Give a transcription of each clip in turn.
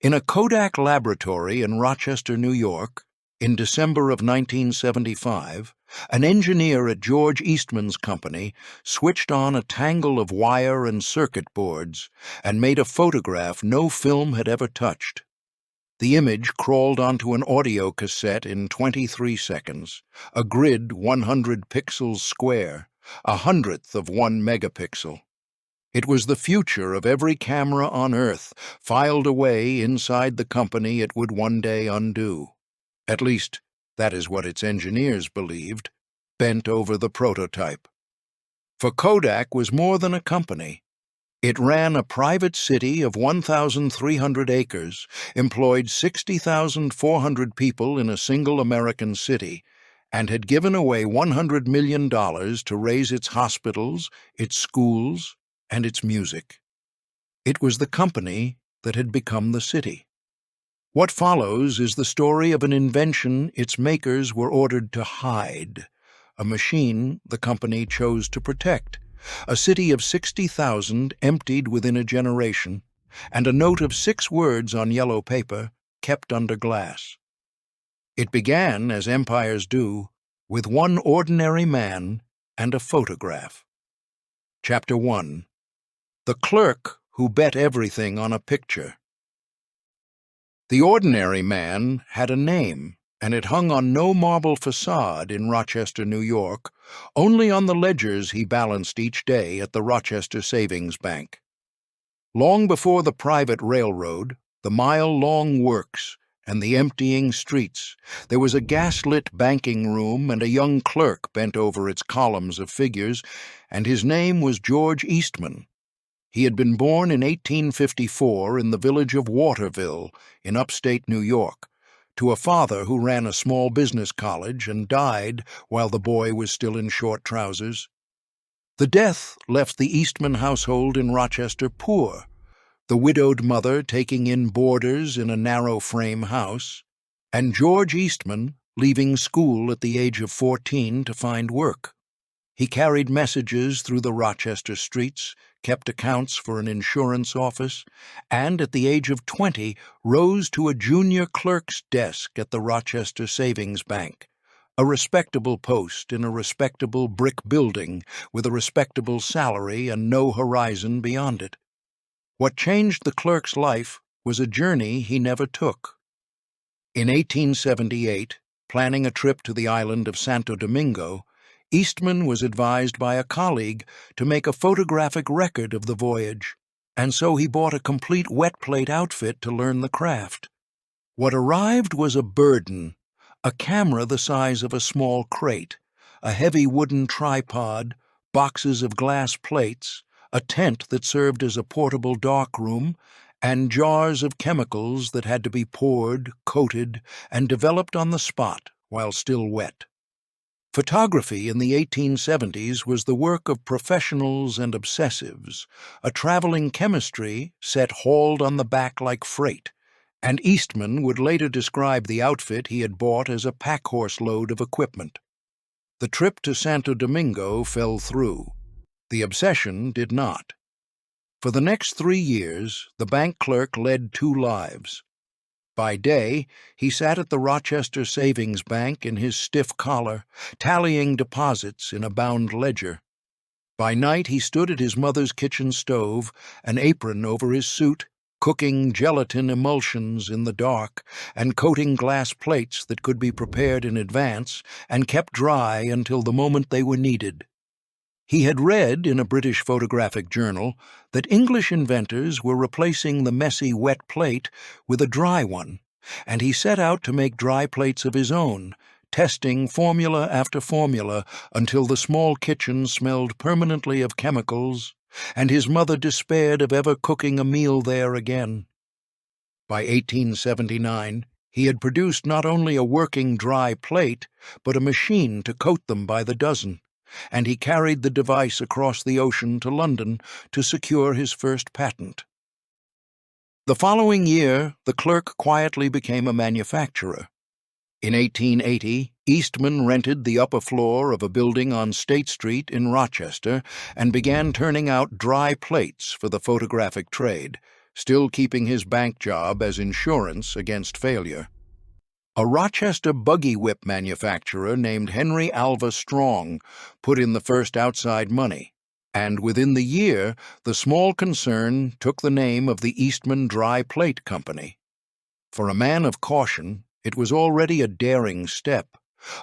In a Kodak laboratory in Rochester, New York, in December of 1975, an engineer at George Eastman's company switched on a tangle of wire and circuit boards and made a photograph no film had ever touched. The image crawled onto an audio cassette in 23 seconds, a grid 100 pixels square, 1/100th of 1 megapixel. It was the future of every camera on Earth, filed away inside the company it would one day undo. At least, that is what its engineers believed, bent over the prototype. For Kodak was more than a company. It ran a private city of 1,300 acres, employed 60,400 people in a single American city, and had given away $100 million to raise its hospitals, its schools, and its music. It was the company that had become the city. What follows is the story of an invention its makers were ordered to hide, a machine the company chose to protect, a city of 60,000 emptied within a generation, and a note of 6 words on yellow paper kept under glass. It began, as empires do, with one ordinary man and a photograph. Chapter 1. The Clerk Who Bet Everything on a Picture. The ordinary man had a name, and it hung on no marble facade in Rochester, New York, only on the ledgers he balanced each day at the Rochester Savings Bank. Long before the private railroad, the mile-long works, and the emptying streets, there was a gas-lit banking room and a young clerk bent over its columns of figures, and his name was George Eastman. He had been born in 1854 in the village of Waterville in upstate New York, to a father who ran a small business college and died while the boy was still in short trousers. The death left the Eastman household in Rochester poor, the widowed mother taking in boarders in a narrow-frame house, and George Eastman leaving school at the age of 14 to find work. He carried messages through the Rochester streets, kept accounts for an insurance office, and at the age of 20 rose to a junior clerk's desk at the Rochester Savings Bank, a respectable post in a respectable brick building with a respectable salary and no horizon beyond it. What changed the clerk's life was a journey he never took. In 1878, planning a trip to the island of Santo Domingo, Eastman was advised by a colleague to make a photographic record of the voyage, and so he bought a complete wet plate outfit to learn the craft. What arrived was a burden, a camera the size of a small crate, a heavy wooden tripod, boxes of glass plates, a tent that served as a portable darkroom, and jars of chemicals that had to be poured, coated, and developed on the spot while still wet. Photography in the 1870s was the work of professionals and obsessives, a traveling chemistry set hauled on the back like freight, and Eastman would later describe the outfit he had bought as a pack-horse load of equipment. The trip to Santo Domingo fell through. The obsession did not. For the next 3 years, the bank clerk led 2 lives. By day, he sat at the Rochester Savings Bank in his stiff collar, tallying deposits in a bound ledger. By night, he stood at his mother's kitchen stove, an apron over his suit, cooking gelatin emulsions in the dark and coating glass plates that could be prepared in advance and kept dry until the moment they were needed. He had read in a British photographic journal that English inventors were replacing the messy wet plate with a dry one, and he set out to make dry plates of his own, testing formula after formula until the small kitchen smelled permanently of chemicals, and his mother despaired of ever cooking a meal there again. By 1879, he had produced not only a working dry plate, but a machine to coat them by the dozen, and he carried the device across the ocean to London to secure his first patent. The following year, the clerk quietly became a manufacturer. In 1880, Eastman rented the upper floor of a building on State Street in Rochester and began turning out dry plates for the photographic trade, still keeping his bank job as insurance against failure. A Rochester buggy whip manufacturer named Henry Alva Strong put in the first outside money, and within the year, the small concern took the name of the Eastman Dry Plate Company. For a man of caution, it was already a daring step,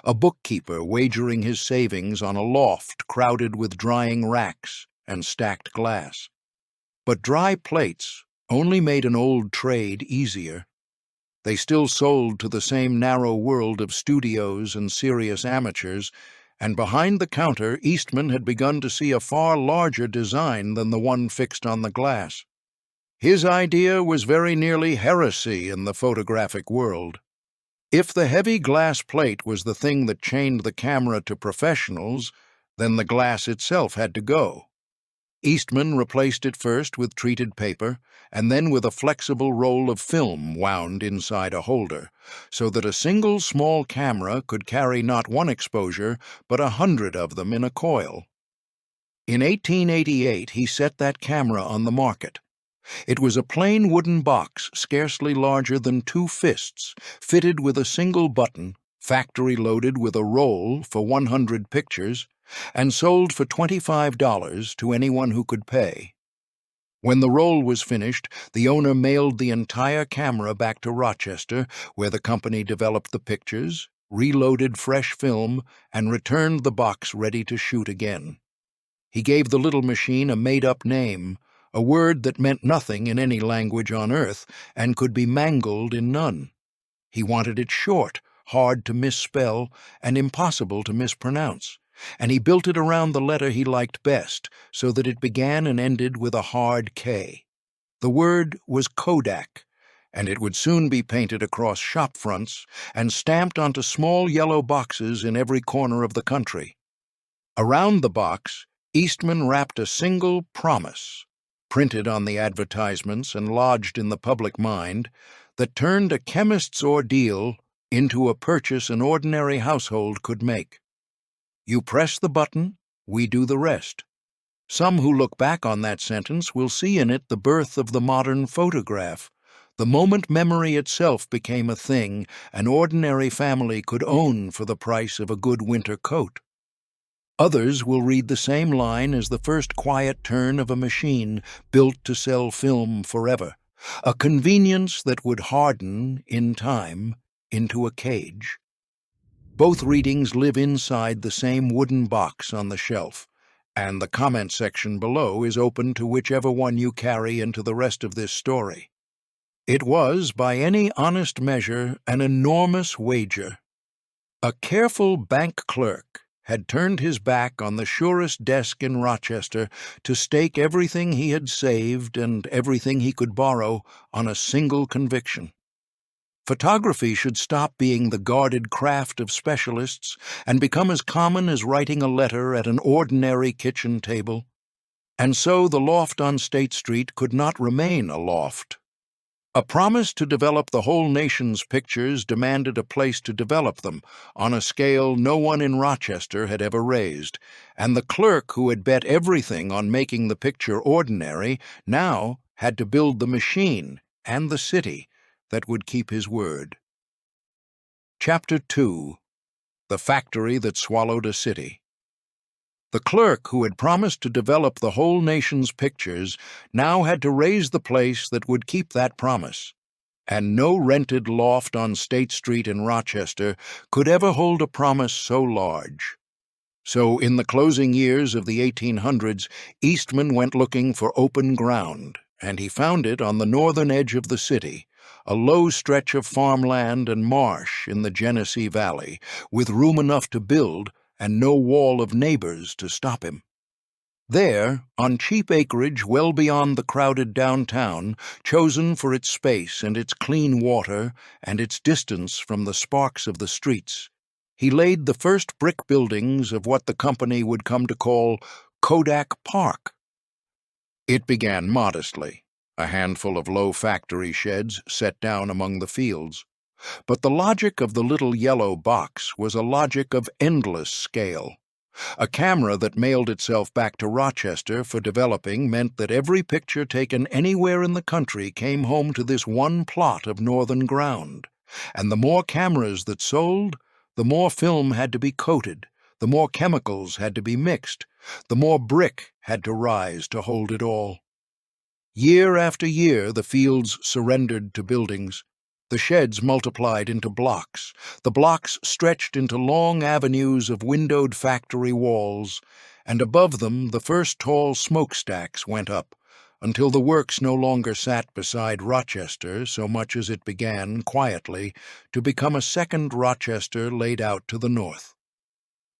a bookkeeper wagering his savings on a loft crowded with drying racks and stacked glass. But dry plates only made an old trade easier. They still sold to the same narrow world of studios and serious amateurs, and behind the counter Eastman had begun to see a far larger design than the one fixed on the glass. His idea was very nearly heresy in the photographic world. If the heavy glass plate was the thing that chained the camera to professionals, then the glass itself had to go. Eastman replaced it first with treated paper, and then with a flexible roll of film wound inside a holder, so that a single small camera could carry not one exposure, but 100 of them in a coil. In 1888, he set that camera on the market. It was a plain wooden box, scarcely larger than 2 fists, fitted with a single button, factory-loaded with a roll for 100 pictures, and sold for $25 to anyone who could pay. When the roll was finished, the owner mailed the entire camera back to Rochester, where the company developed the pictures, reloaded fresh film, and returned the box ready to shoot again. He gave the little machine a made-up name, a word that meant nothing in any language on earth and could be mangled in none. He wanted it short, hard to misspell, and impossible to mispronounce, and he built it around the letter he liked best, so that it began and ended with a hard K. The word was Kodak, and it would soon be painted across shop fronts and stamped onto small yellow boxes in every corner of the country. Around the box, Eastman wrapped a single promise, printed on the advertisements and lodged in the public mind, that turned a chemist's ordeal into a purchase an ordinary household could make. You press the button, we do the rest. Some who look back on that sentence will see in it the birth of the modern photograph, the moment memory itself became a thing an ordinary family could own for the price of a good winter coat. Others will read the same line as the first quiet turn of a machine built to sell film forever, a convenience that would harden, in time, into a cage. Both readings live inside the same wooden box on the shelf, and the comment section below is open to whichever one you carry into the rest of this story. It was, by any honest measure, an enormous wager. A careful bank clerk had turned his back on the surest desk in Rochester to stake everything he had saved and everything he could borrow on a single conviction. Photography should stop being the guarded craft of specialists and become as common as writing a letter at an ordinary kitchen table. And so the loft on State Street could not remain a loft. A promise to develop the whole nation's pictures demanded a place to develop them on a scale no one in Rochester had ever raised, and the clerk who had bet everything on making the picture ordinary now had to build the machine and the city that would keep his word. Chapter 2. The Factory That Swallowed a City. The clerk who had promised to develop the whole nation's pictures now had to raise the place that would keep that promise, and no rented loft on State Street in Rochester could ever hold a promise so large. So in the closing years of the 1800s, Eastman went looking for open ground, and he found it on the northern edge of the city, a low stretch of farmland and marsh in the Genesee Valley, with room enough to build and no wall of neighbors to stop him. There, on cheap acreage well beyond the crowded downtown, chosen for its space and its clean water and its distance from the sparks of the streets, he laid the first brick buildings of what the company would come to call Kodak Park. It began modestly, a handful of low factory sheds set down among the fields. But the logic of the little yellow box was a logic of endless scale. A camera that mailed itself back to Rochester for developing meant that every picture taken anywhere in the country came home to this one plot of northern ground. And the more cameras that sold, the more film had to be coated, the more chemicals had to be mixed, the more brick had to rise to hold it all. Year after year, the fields surrendered to buildings. The sheds multiplied into blocks. The blocks stretched into long avenues of windowed factory walls, and above them the first tall smokestacks went up, until the works no longer sat beside Rochester so much as it began, quietly, to become a second Rochester laid out to the north.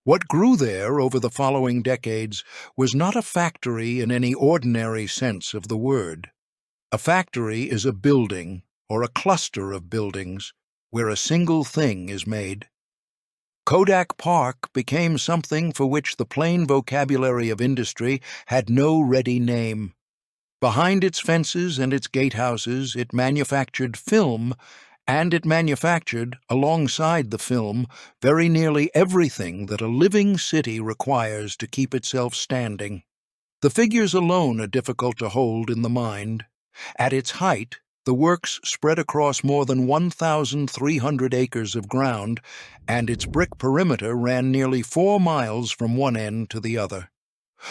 What grew there over the following decades was not a factory in any ordinary sense of the word. A factory is a building, or a cluster of buildings, where a single thing is made. Kodak Park became something for which the plain vocabulary of industry had no ready name. Behind its fences and its gatehouses, it manufactured film, and it manufactured, alongside the film, very nearly everything that a living city requires to keep itself standing. The figures alone are difficult to hold in the mind. At its height, the works spread across more than 1,300 acres of ground, and its brick perimeter ran nearly 4 miles from one end to the other.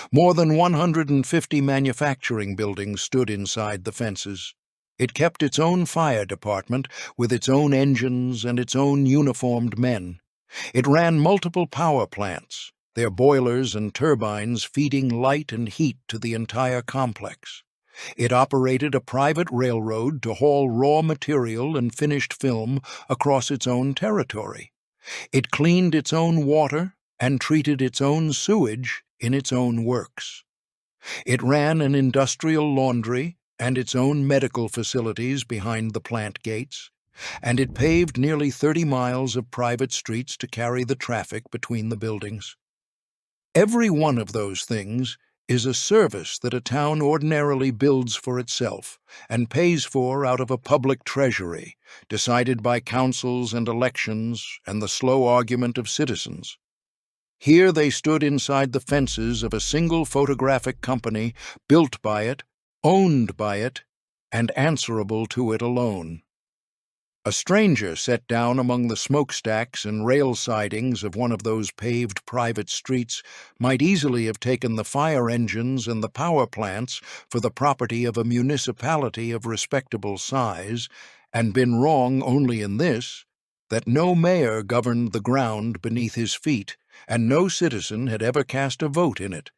More than 150 manufacturing buildings stood inside the fences. It kept its own fire department with its own engines and its own uniformed men. It ran multiple power plants, their boilers and turbines feeding light and heat to the entire complex. It operated a private railroad to haul raw material and finished film across its own territory. It cleaned its own water and treated its own sewage in its own works. It ran an industrial laundry and its own medical facilities behind the plant gates, and it paved nearly 30 miles of private streets to carry the traffic between the buildings. Every one of those things is a service that a town ordinarily builds for itself and pays for out of a public treasury, decided by councils and elections and the slow argument of citizens. Here they stood inside the fences of a single photographic company, built by it, owned by it, and answerable to it alone. A stranger set down among the smokestacks and rail sidings of one of those paved private streets might easily have taken the fire engines and the power plants for the property of a municipality of respectable size, and been wrong only in this, that no mayor governed the ground beneath his feet, and no citizen had ever cast a vote in it.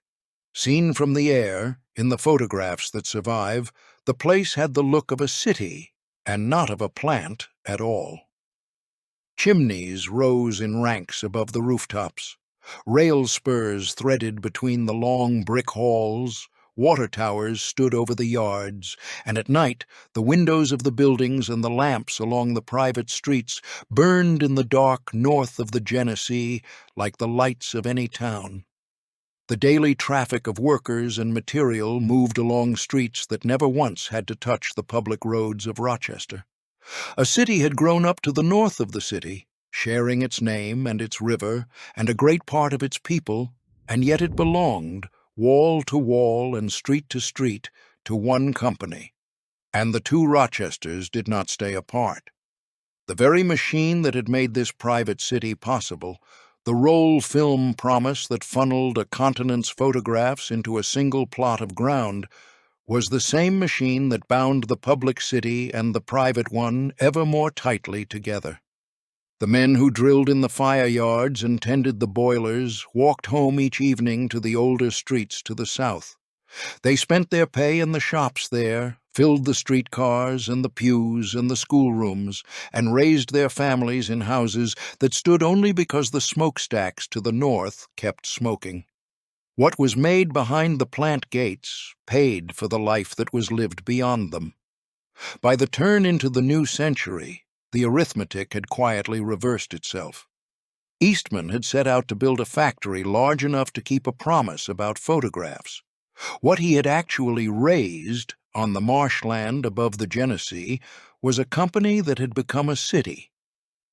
Seen from the air, in the photographs that survive, the place had the look of a city, and not of a plant at all. Chimneys rose in ranks above the rooftops. Rail spurs threaded between the long brick halls. Water towers stood over the yards, and at night the windows of the buildings and the lamps along the private streets burned in the dark north of the Genesee like the lights of any town. The daily traffic of workers and material moved along streets that never once had to touch the public roads of Rochester. A city had grown up to the north of the city, sharing its name and its river and a great part of its people, and yet it belonged, wall to wall and street to street, to one company. And the two Rochesters did not stay apart. The very machine that had made this private city possible, the roll film promise that funneled a continent's photographs into a single plot of ground, was the same machine that bound the public city and the private one ever more tightly together. The men who drilled in the fire yards and tended the boilers walked home each evening to the older streets to the south. They spent their pay in the shops there, filled the streetcars and the pews and the schoolrooms, and raised their families in houses that stood only because the smokestacks to the north kept smoking. What was made behind the plant gates paid for the life that was lived beyond them. By the turn into the new century, the arithmetic had quietly reversed itself. Eastman had set out to build a factory large enough to keep a promise about photographs. What he had actually raised on the marshland above the Genesee was a company that had become a city,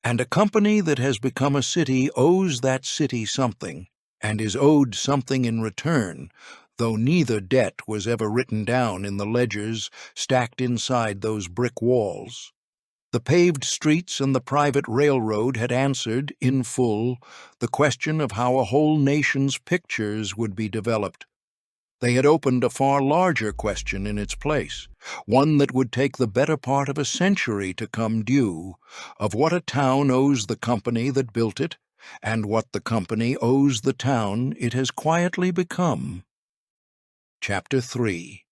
and a company that has become a city owes that city something, and is owed something in return, though neither debt was ever written down in the ledgers stacked inside those brick walls. The paved streets and the private railroad had answered, in full, the question of how a whole nation's pictures would be developed. They had opened a far larger question in its place, one that would take the better part of a century to come due, of what a town owes the company that built it, and what the company owes the town it has quietly become. Chapter 3.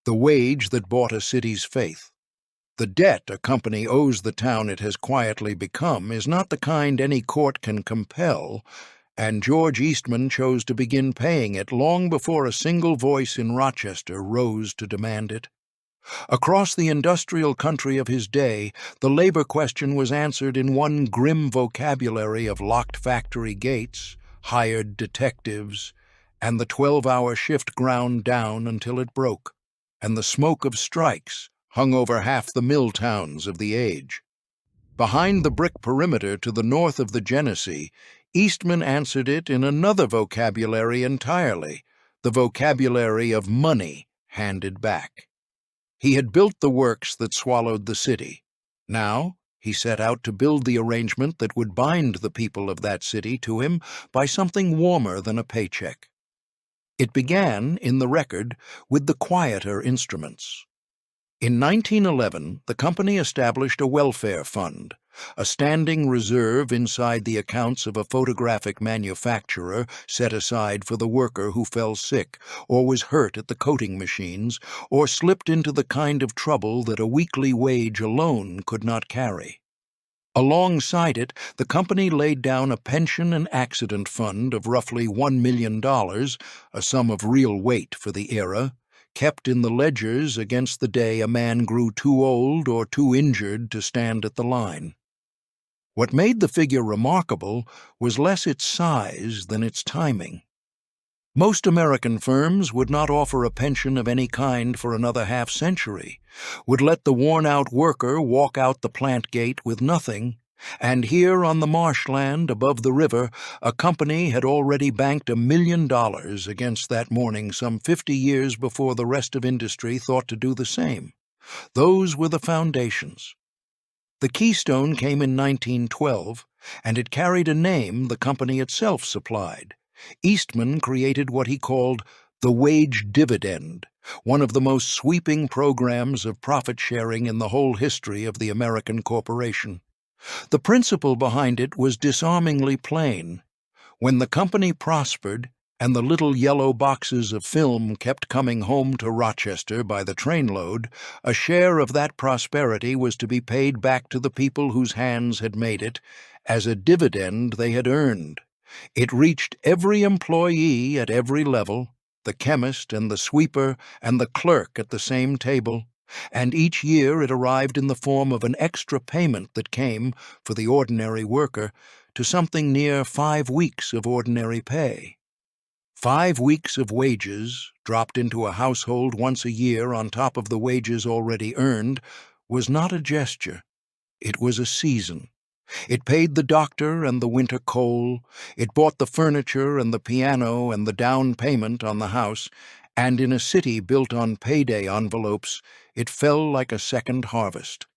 The Wage That Bought a City's Faith. The debt a company owes the town it has quietly become is not the kind any court can compel, and George Eastman chose to begin paying it long before a single voice in Rochester rose to demand it. Across the industrial country of his day, the labor question was answered in one grim vocabulary of locked factory gates, hired detectives, and the 12-hour shift ground down until it broke, and the smoke of strikes hung over half the mill towns of the age. Behind the brick perimeter to the north of the Genesee, Eastman answered it in another vocabulary entirely, the vocabulary of money handed back. He had built the works that swallowed the city. Now he set out to build the arrangement that would bind the people of that city to him by something warmer than a paycheck. It began, in the record, with the quieter instruments. In 1911, the company established a welfare fund, a standing reserve inside the accounts of a photographic manufacturer set aside for the worker who fell sick or was hurt at the coating machines or slipped into the kind of trouble that a weekly wage alone could not carry. Alongside it, the company laid down a pension and accident fund of roughly $1 million, a sum of real weight for the era, kept in the ledgers against the day a man grew too old or too injured to stand at the line. What made the figure remarkable was less its size than its timing. Most American firms would not offer a pension of any kind for another half-century, would let the worn-out worker walk out the plant gate with nothing, and here on the marshland above the river, a company had already banked $1 million against that morning some 50 years before the rest of industry thought to do the same. Those were the foundations. The keystone came in 1912, and it carried a name the company itself supplied. Eastman created what he called the wage dividend, one of the most sweeping programs of profit-sharing in the whole history of the American corporation. The principle behind it was disarmingly plain. When the company prospered, and the little yellow boxes of film kept coming home to Rochester by the trainload, a share of that prosperity was to be paid back to the people whose hands had made it, as a dividend they had earned. It reached every employee at every level, the chemist and the sweeper and the clerk at the same table, and each year it arrived in the form of an extra payment that came, for the ordinary worker, to something near 5 weeks of ordinary pay. 5 weeks of wages, dropped into a household once a year on top of the wages already earned, was not a gesture. It was a season. It paid the doctor and the winter coal, it bought the furniture and the piano and the down payment on the house, and in a city built on payday envelopes, it fell like a second harvest.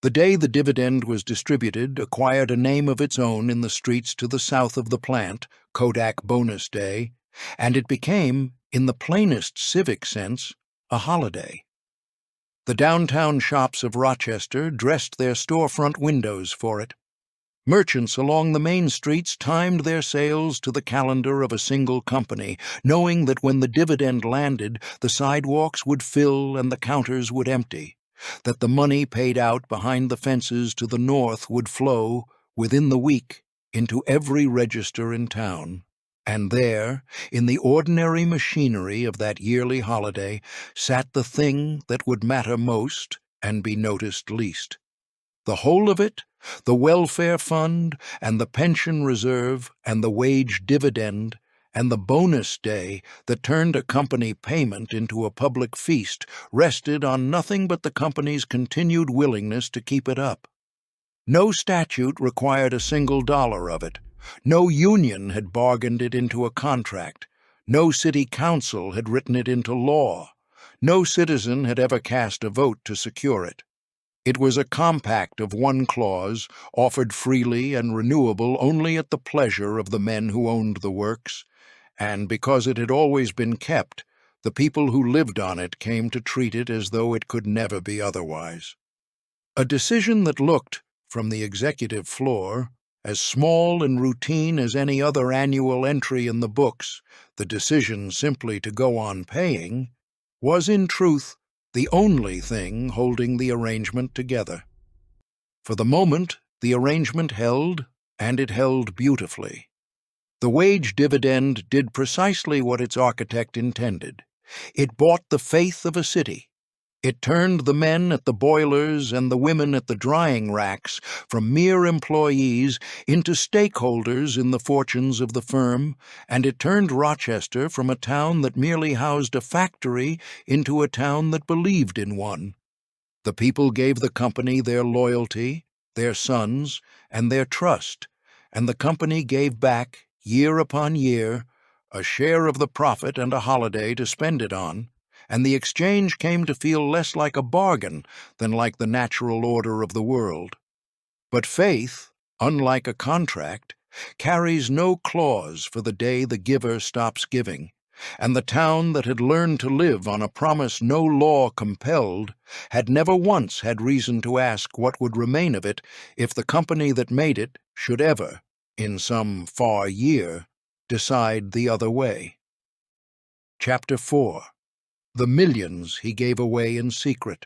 The day the dividend was distributed acquired a name of its own in the streets to the south of the plant, Kodak Bonus Day, and it became, in the plainest civic sense, a holiday. The downtown shops of Rochester dressed their storefront windows for it. Merchants along the main streets timed their sales to the calendar of a single company, knowing that when the dividend landed, the sidewalks would fill and the counters would empty, that the money paid out behind the fences to the north would flow, within the week, into every register in town. And there, in the ordinary machinery of that yearly holiday, sat the thing that would matter most and be noticed least. The whole of it, the welfare fund, and the pension reserve, and the wage dividend, and the bonus day that turned a company payment into a public feast, rested on nothing but the company's continued willingness to keep it up. No statute required a single dollar of it, No union had bargained it into a contract. No city council had written it into law. No citizen had ever cast a vote to secure it. It was a compact of one clause, offered freely and renewable only at the pleasure of the men who owned the works, and because it had always been kept, the people who lived on it came to treat it as though it could never be otherwise. A decision that looked, from the executive floor, as small and routine as any other annual entry in the books, the decision simply to go on paying, was in truth the only thing holding the arrangement together. For the moment, the arrangement held, and it held beautifully. The wage dividend did precisely what its architect intended. It bought the faith of a city. It turned the men at the boilers and the women at the drying racks from mere employees into stakeholders in the fortunes of the firm, and it turned Rochester from a town that merely housed a factory into a town that believed in one. The people gave the company their loyalty, their sons, and their trust, and the company gave back, year upon year, a share of the profit and a holiday to spend it on, and the exchange came to feel less like a bargain than like the natural order of the world. But faith, unlike a contract, carries no clause for the day the giver stops giving, and the town that had learned to live on a promise no law compelled had never once had reason to ask what would remain of it if the company that made it should ever, in some far year, decide the other way. Chapter 4. The millions he gave away in secret.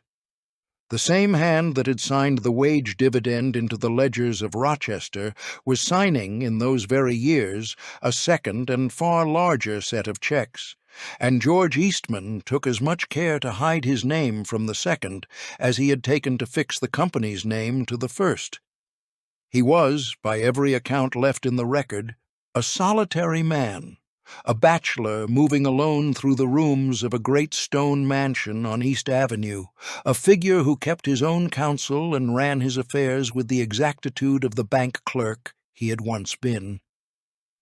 The same hand that had signed the wage dividend into the ledgers of Rochester was signing, in those very years, a second and far larger set of checks, and George Eastman took as much care to hide his name from the second as he had taken to fix the company's name to the first. He was, by every account left in the record, a solitary man, a bachelor moving alone through the rooms of a great stone mansion on East Avenue, a figure who kept his own counsel and ran his affairs with the exactitude of the bank clerk he had once been.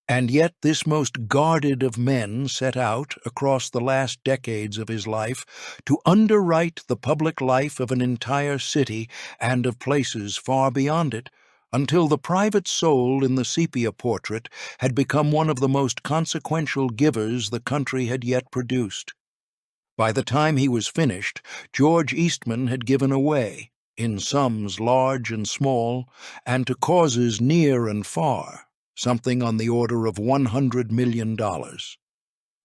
And yet this most guarded of men set out, across the last decades of his life, to underwrite the public life of an entire city and of places far beyond it, until the private soul in the sepia portrait had become one of the most consequential givers the country had yet produced. By the time he was finished, George Eastman had given away, in sums large and small, and to causes near and far, something on the order of $100 million.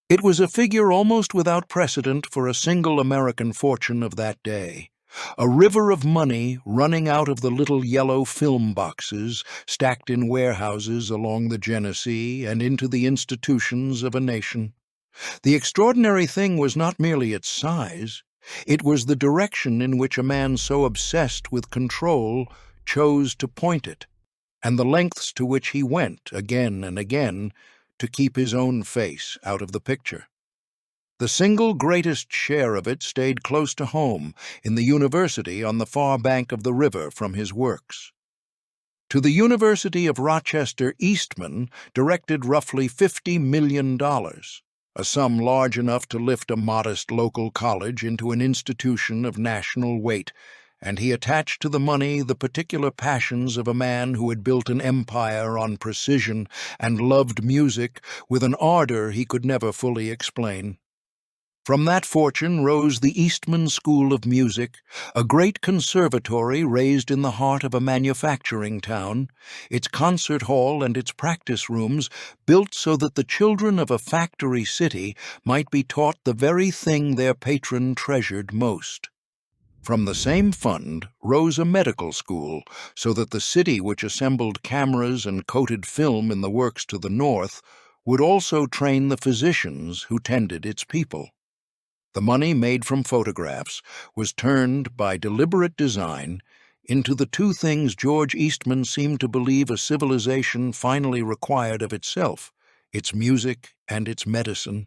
It was a figure almost without precedent for a single American fortune of that day. A river of money running out of the little yellow film boxes stacked in warehouses along the Genesee and into the institutions of a nation. The extraordinary thing was not merely its size, it was the direction in which a man so obsessed with control chose to point it, and the lengths to which he went again and again to keep his own face out of the picture. The single greatest share of it stayed close to home, in the university on the far bank of the river from his works. To the University of Rochester, Eastman directed roughly $50 million, a sum large enough to lift a modest local college into an institution of national weight, and he attached to the money the particular passions of a man who had built an empire on precision and loved music with an ardor he could never fully explain. From that fortune rose the Eastman School of Music, a great conservatory raised in the heart of a manufacturing town, its concert hall and its practice rooms built so that the children of a factory city might be taught the very thing their patron treasured most. From the same fund rose a medical school, so that the city which assembled cameras and coated film in the works to the north would also train the physicians who tended its people. The money made from photographs was turned, by deliberate design, into the two things George Eastman seemed to believe a civilization finally required of itself, its music and its medicine.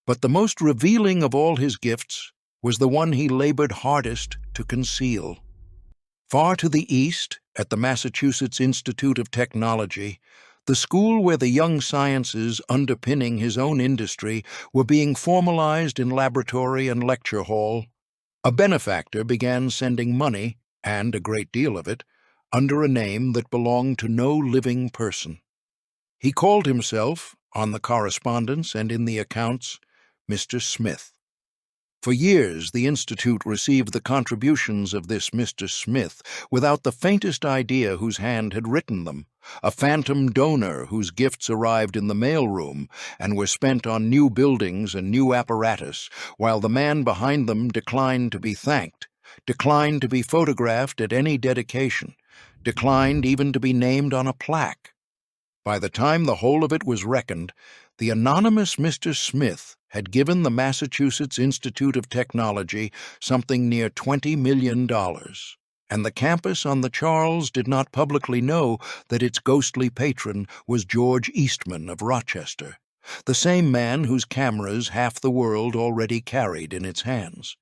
But the most revealing of all his gifts was the one he labored hardest to conceal. Far to the east, at the Massachusetts Institute of Technology, the school where the young sciences underpinning his own industry were being formalized in laboratory and lecture hall, a benefactor began sending money, and a great deal of it, under a name that belonged to no living person. He called himself, on the correspondence and in the accounts, Mr. Smith. For years, the Institute received the contributions of this Mr. Smith without the faintest idea whose hand had written them, a phantom donor whose gifts arrived in the mailroom and were spent on new buildings and new apparatus, while the man behind them declined to be thanked, declined to be photographed at any dedication, declined even to be named on a plaque. By the time the whole of it was reckoned, the anonymous Mr. Smith had given the Massachusetts Institute of Technology something near $20 million, and the campus on the Charles did not publicly know that its ghostly patron was George Eastman of Rochester, the same man whose cameras half the world already carried in its hands.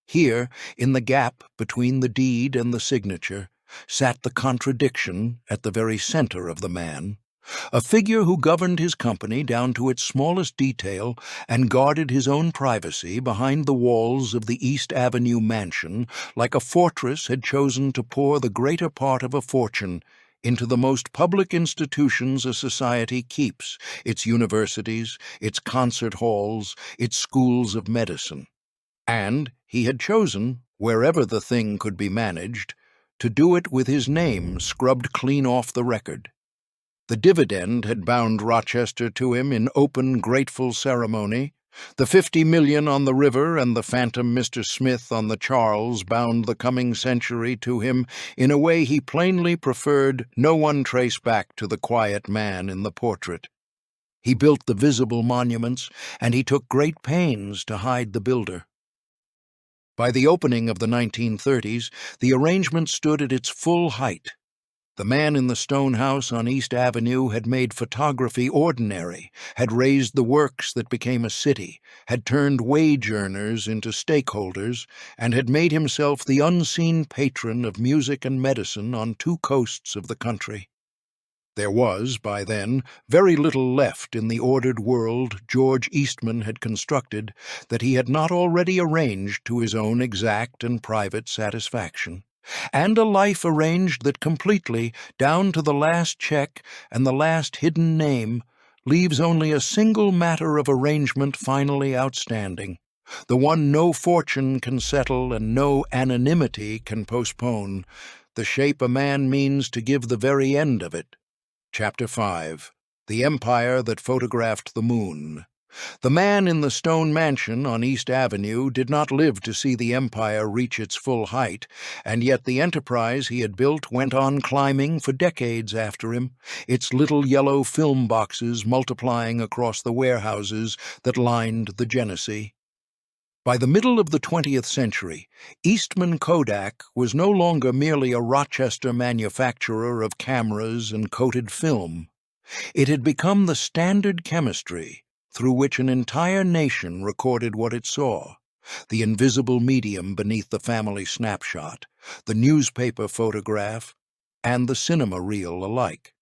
Here, in the gap between the deed and the signature, sat the contradiction at the very center of the man, a figure who governed his company down to its smallest detail and guarded his own privacy behind the walls of the East Avenue mansion like a fortress had chosen to pour the greater part of a fortune into the most public institutions a society keeps, its universities, its concert halls, its schools of medicine. And he had chosen, wherever the thing could be managed, to do it with his name scrubbed clean off the record. The dividend had bound Rochester to him in open, grateful ceremony. The $50 million on the river and the phantom Mr. Smith on the Charles bound the coming century to him in a way he plainly preferred no one trace back to the quiet man in the portrait. He built the visible monuments, and he took great pains to hide the builder. By the opening of the 1930s, the arrangement stood at its full height. The man in the stone house on East Avenue had made photography ordinary, had raised the works that became a city, had turned wage earners into stakeholders, and had made himself the unseen patron of music and medicine on two coasts of the country. There was, by then, very little left in the ordered world George Eastman had constructed that he had not already arranged to his own exact and private satisfaction, and a life arranged that completely, down to the last check and the last hidden name, leaves only a single matter of arrangement finally outstanding, the one no fortune can settle and no anonymity can postpone, the shape a man means to give the very end of it. Chapter 5. The Empire That Photographed the Moon. The man in the stone mansion on East Avenue did not live to see the empire reach its full height, and yet the enterprise he had built went on climbing for decades after him, its little yellow film boxes multiplying across the warehouses that lined the Genesee. By the middle of the 20th century, Eastman Kodak was no longer merely a Rochester manufacturer of cameras and coated film. It had become the standard chemistry through which an entire nation recorded what it saw, the invisible medium beneath the family snapshot, the newspaper photograph, and the cinema reel alike.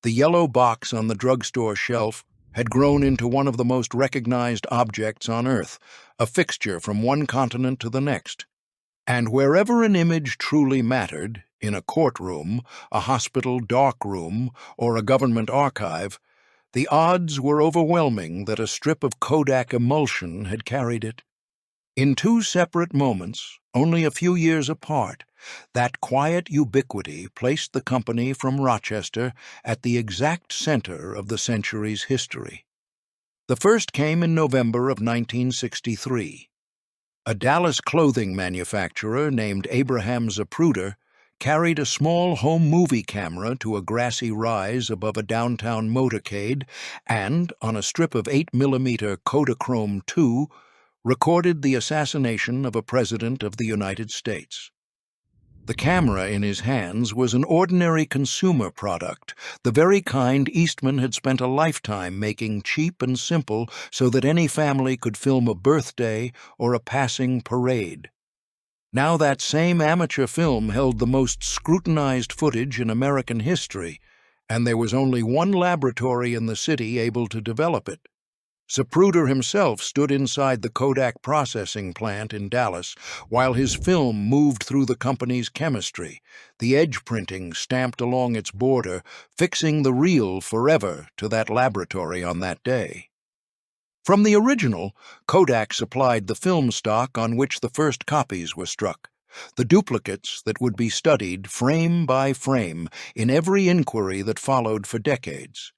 The yellow box on the drugstore shelf had grown into one of the most recognized objects on Earth, a fixture from one continent to the next. And wherever an image truly mattered, in a courtroom, a hospital darkroom, or a government archive, the odds were overwhelming that a strip of Kodak emulsion had carried it. In two separate moments, only a few years apart, that quiet ubiquity placed the company from Rochester at the exact center of the century's history. The first came in November of 1963. A Dallas clothing manufacturer named Abraham Zapruder carried a small home movie camera to a grassy rise above a downtown motorcade and, on a strip of 8mm Kodachrome 2, recorded the assassination of a president of the United States. The camera in his hands was an ordinary consumer product, the very kind Eastman had spent a lifetime making cheap and simple so that any family could film a birthday or a passing parade. Now that same amateur film held the most scrutinized footage in American history, and there was only one laboratory in the city able to develop it. Zapruder himself stood inside the Kodak processing plant in Dallas while his film moved through the company's chemistry, the edge printing stamped along its border, fixing the reel forever to that laboratory on that day. From the original, Kodak supplied the film stock on which the first copies were struck, the duplicates that would be studied frame by frame in every inquiry that followed for decades.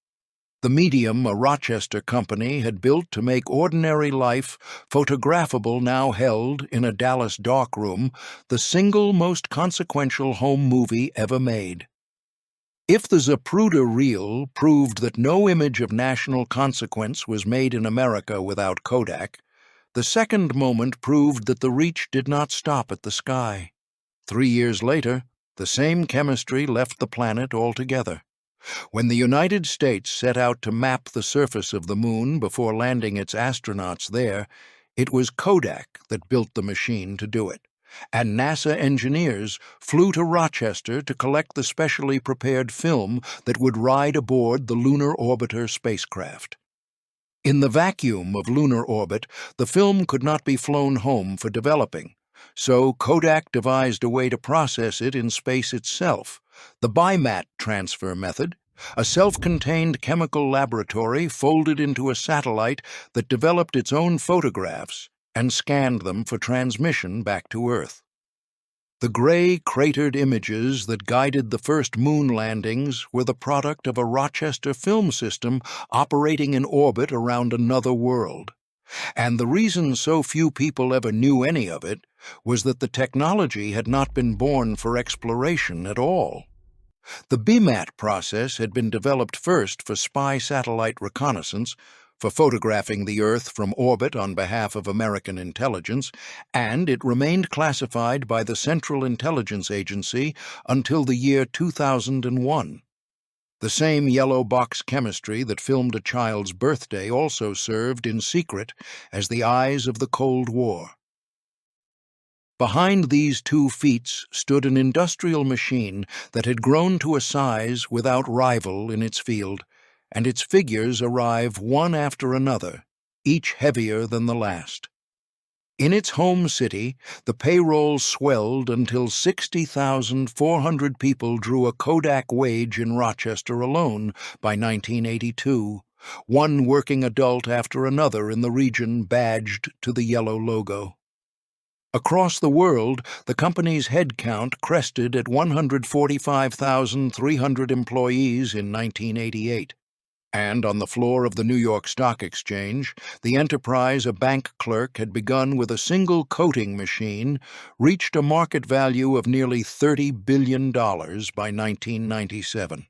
The medium a Rochester company had built to make ordinary life photographable now held in a Dallas darkroom the single most consequential home movie ever made. If the Zapruder reel proved that no image of national consequence was made in America without Kodak, the second moment proved that the reach did not stop at the sky. 3 years later, the same chemistry left the planet altogether. When the United States set out to map the surface of the moon before landing its astronauts there, it was Kodak that built the machine to do it, and NASA engineers flew to Rochester to collect the specially prepared film that would ride aboard the Lunar Orbiter spacecraft. In the vacuum of lunar orbit, the film could not be flown home for developing, so Kodak devised a way to process it in space itself, the bimat transfer method, a self-contained chemical laboratory folded into a satellite that developed its own photographs and scanned them for transmission back to Earth. The gray, cratered images that guided the first moon landings were the product of a Rochester film system operating in orbit around another world. And the reason so few people ever knew any of it was that the technology had not been born for exploration at all. The BMAT process had been developed first for spy satellite reconnaissance, for photographing the Earth from orbit on behalf of American intelligence, and it remained classified by the Central Intelligence Agency until the year 2001. The same yellow box chemistry that filmed a child's birthday also served in secret as the eyes of the Cold War. Behind these two feats stood an industrial machine that had grown to a size without rival in its field, and its figures arrive one after another, each heavier than the last. In its home city, the payroll swelled until 60,400 people drew a Kodak wage in Rochester alone by 1982, one working adult after another in the region badged to the yellow logo. Across the world, the company's head count crested at 145,300 employees in 1988. And on the floor of the New York Stock Exchange, the enterprise a bank clerk had begun with a single coating machine reached a market value of nearly $30 billion by 1997.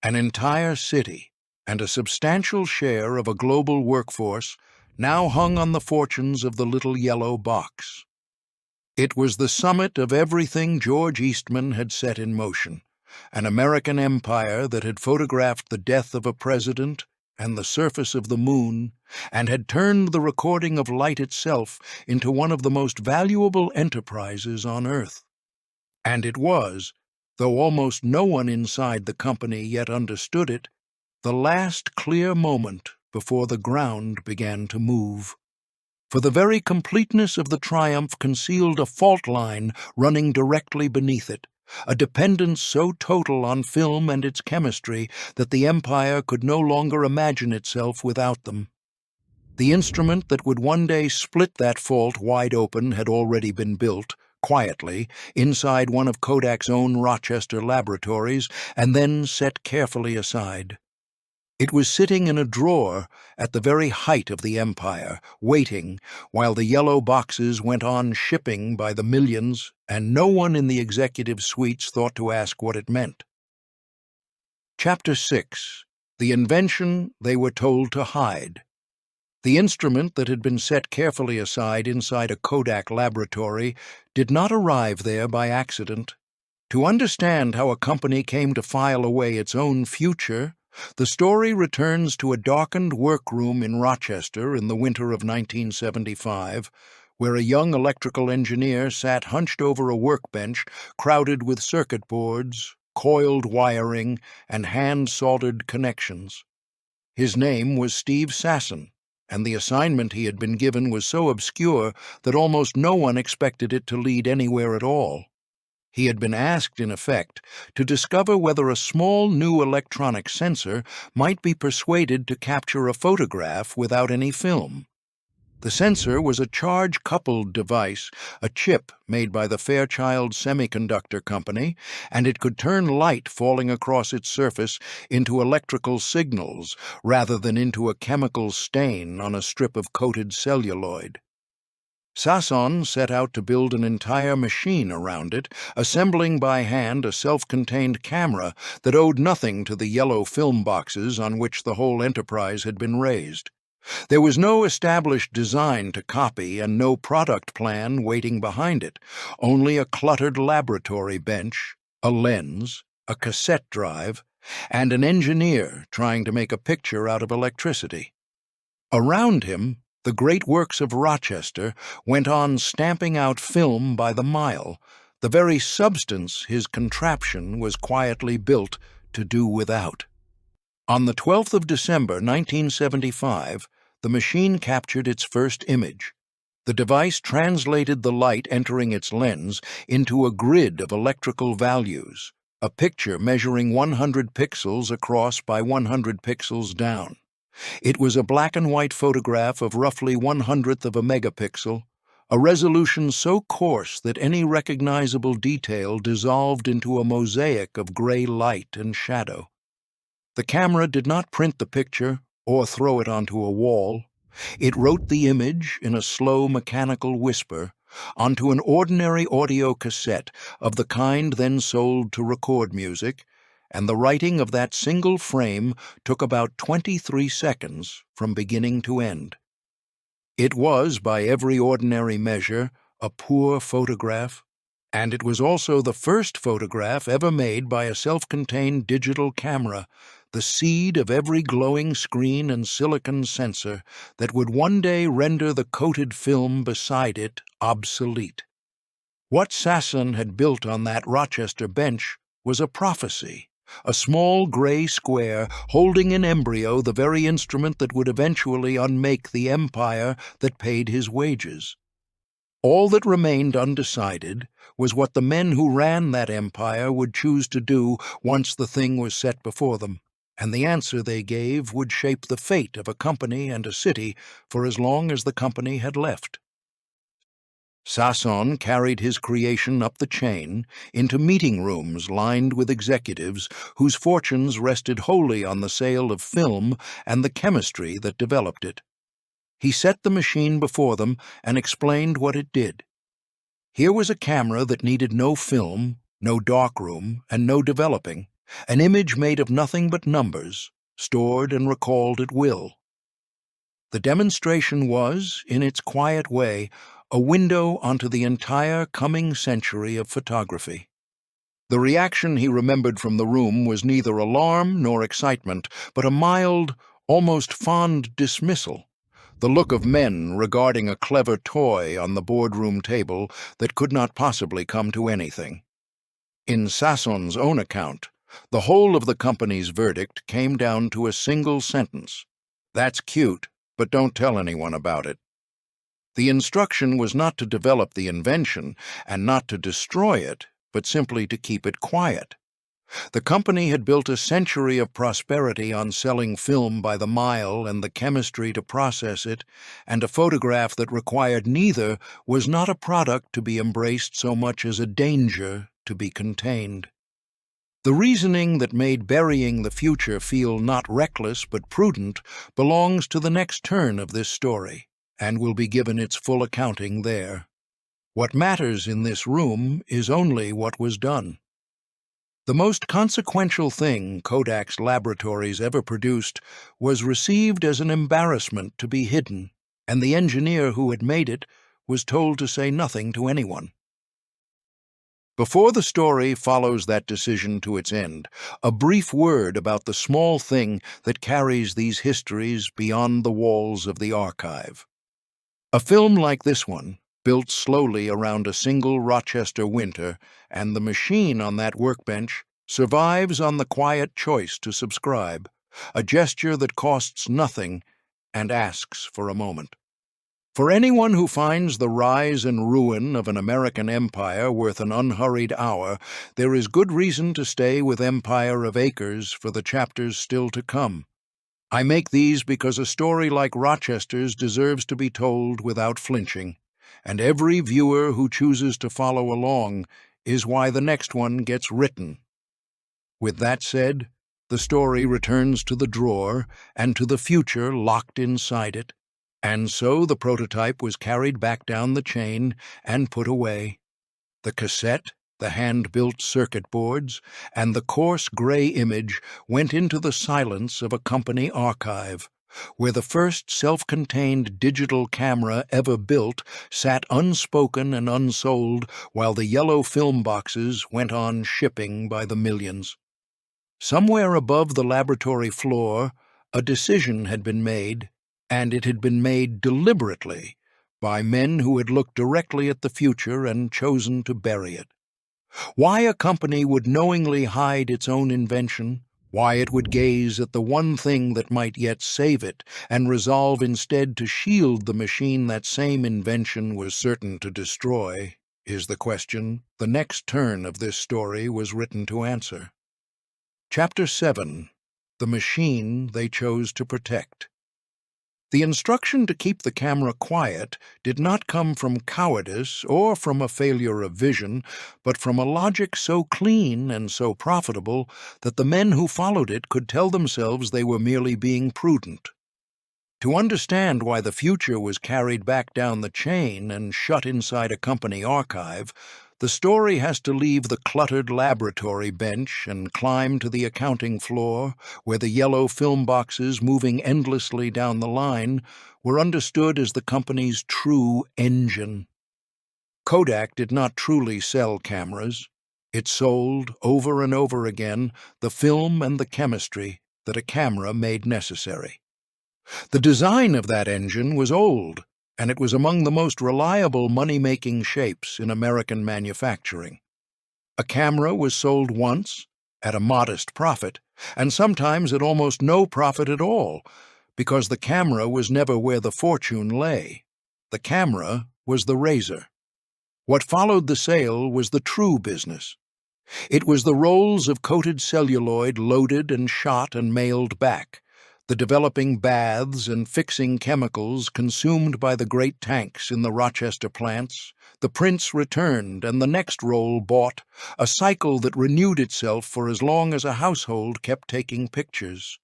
An entire city and a substantial share of a global workforce now hung on the fortunes of the little yellow box. It was the summit of everything George Eastman had set in motion, an American empire that had photographed the death of a president and the surface of the moon, and had turned the recording of light itself into one of the most valuable enterprises on Earth. And it was, though almost no one inside the company yet understood it, the last clear moment before the ground began to move. For the very completeness of the triumph concealed a fault line running directly beneath it, a dependence so total on film and its chemistry that the empire could no longer imagine itself without them. The instrument that would one day split that fault wide open had already been built, quietly, inside one of Kodak's own Rochester laboratories, and then set carefully aside. It was sitting in a drawer at the very height of the empire, waiting while the yellow boxes went on shipping by the millions, and no one in the executive suites thought to ask what it meant. Chapter 6. The Invention They Were Told to Hide. The instrument that had been set carefully aside inside a Kodak laboratory did not arrive there by accident. To understand how a company came to file away its own future, the story returns to a darkened workroom in Rochester in the winter of 1975, where a young electrical engineer sat hunched over a workbench crowded with circuit boards, coiled wiring, and hand-soldered connections. His name was Steve Sasson, and the assignment he had been given was so obscure that almost no one expected it to lead anywhere at all. He had been asked, in effect, to discover whether a small new electronic sensor might be persuaded to capture a photograph without any film. The sensor was a charge-coupled device, a chip made by the Fairchild Semiconductor Company, and it could turn light falling across its surface into electrical signals rather than into a chemical stain on a strip of coated celluloid. Sasson set out to build an entire machine around it, assembling by hand a self-contained camera that owed nothing to the yellow film boxes on which the whole enterprise had been raised. There was no established design to copy and no product plan waiting behind it, only a cluttered laboratory bench, a lens, a cassette drive, and an engineer trying to make a picture out of electricity. Around him, the great works of Rochester went on stamping out film by the mile, the very substance his contraption was quietly built to do without. On the 12th of December, 1975, the machine captured its first image. The device translated the light entering its lens into a grid of electrical values, a picture measuring 100 pixels across by 100 pixels down. It was a black-and-white photograph of roughly 1/100th of a megapixel, a resolution so coarse that any recognizable detail dissolved into a mosaic of gray light and shadow. The camera did not print the picture or throw it onto a wall. It wrote the image in a slow mechanical whisper onto an ordinary audio cassette of the kind then sold to record music, and the writing of that single frame took about 23 seconds from beginning to end. It was, by every ordinary measure, a poor photograph, and it was also the first photograph ever made by a self-contained digital camera, the seed of every glowing screen and silicon sensor that would one day render the coated film beside it obsolete. What Sasson had built on that Rochester bench was a prophecy, a small gray square holding in embryo the very instrument that would eventually unmake the empire that paid his wages. All that remained undecided was what the men who ran that empire would choose to do once the thing was set before them, and the answer they gave would shape the fate of a company and a city for as long as the company had left. Sasson carried his creation up the chain into meeting rooms lined with executives whose fortunes rested wholly on the sale of film and the chemistry that developed it. He set the machine before them and explained what it did. Here was a camera that needed no film, no darkroom, and no developing, an image made of nothing but numbers, stored and recalled at will. The demonstration was, in its quiet way, a window onto the entire coming century of photography. The reaction he remembered from the room was neither alarm nor excitement, but a mild, almost fond dismissal, the look of men regarding a clever toy on the boardroom table that could not possibly come to anything. In Sasson's own account, the whole of the company's verdict came down to a single sentence: "That's cute, but don't tell anyone about it." The instruction was not to develop the invention and not to destroy it, but simply to keep it quiet. The company had built a century of prosperity on selling film by the mile and the chemistry to process it, and a photograph that required neither was not a product to be embraced so much as a danger to be contained. The reasoning that made burying the future feel not reckless but prudent belongs to the next turn of this story, and will be given its full accounting there. What matters in this room is only what was done. The most consequential thing Kodak's laboratories ever produced was received as an embarrassment to be hidden, and the engineer who had made it was told to say nothing to anyone. Before the story follows that decision to its end, a brief word about the small thing that carries these histories beyond the walls of the archive. A film like this one, built slowly around a single Rochester winter, and the machine on that workbench survives on the quiet choice to subscribe, a gesture that costs nothing and asks for a moment. For anyone who finds the rise and ruin of an American empire worth an unhurried hour, there is good reason to stay with Empire of Acres for the chapters still to come. I make these because a story like Rochester's deserves to be told without flinching, and every viewer who chooses to follow along is why the next one gets written. With that said, the story returns to the drawer and to the future locked inside it, and so the prototype was carried back down the chain and put away. The cassette, the hand-built circuit boards, and the coarse gray image went into the silence of a company archive, where the first self-contained digital camera ever built sat unspoken and unsold while the yellow film boxes went on shipping by the millions. Somewhere above the laboratory floor, a decision had been made, and it had been made deliberately by men who had looked directly at the future and chosen to bury it. Why a company would knowingly hide its own invention, why it would gaze at the one thing that might yet save it and resolve instead to shield the machine that same invention was certain to destroy, is the question the next turn of this story was written to answer. Chapter 7. The Machine They Chose to Protect. The instruction to keep the camera quiet did not come from cowardice or from a failure of vision, but from a logic so clean and so profitable that the men who followed it could tell themselves they were merely being prudent. To understand why the future was carried back down the chain and shut inside a company archive, the story has to leave the cluttered laboratory bench and climb to the accounting floor, where the yellow film boxes moving endlessly down the line were understood as the company's true engine. Kodak did not truly sell cameras. It sold, over and over again, the film and the chemistry that a camera made necessary. The design of that engine was old, and it was among the most reliable money-making shapes in American manufacturing. A camera was sold once, at a modest profit, and sometimes at almost no profit at all, because the camera was never where the fortune lay. The camera was the razor. What followed the sale was the true business. It was the rolls of coated celluloid loaded and shot and mailed back, the developing baths and fixing chemicals consumed by the great tanks in the Rochester plants, the prints returned and the next roll bought, a cycle that renewed itself for as long as a household kept taking pictures.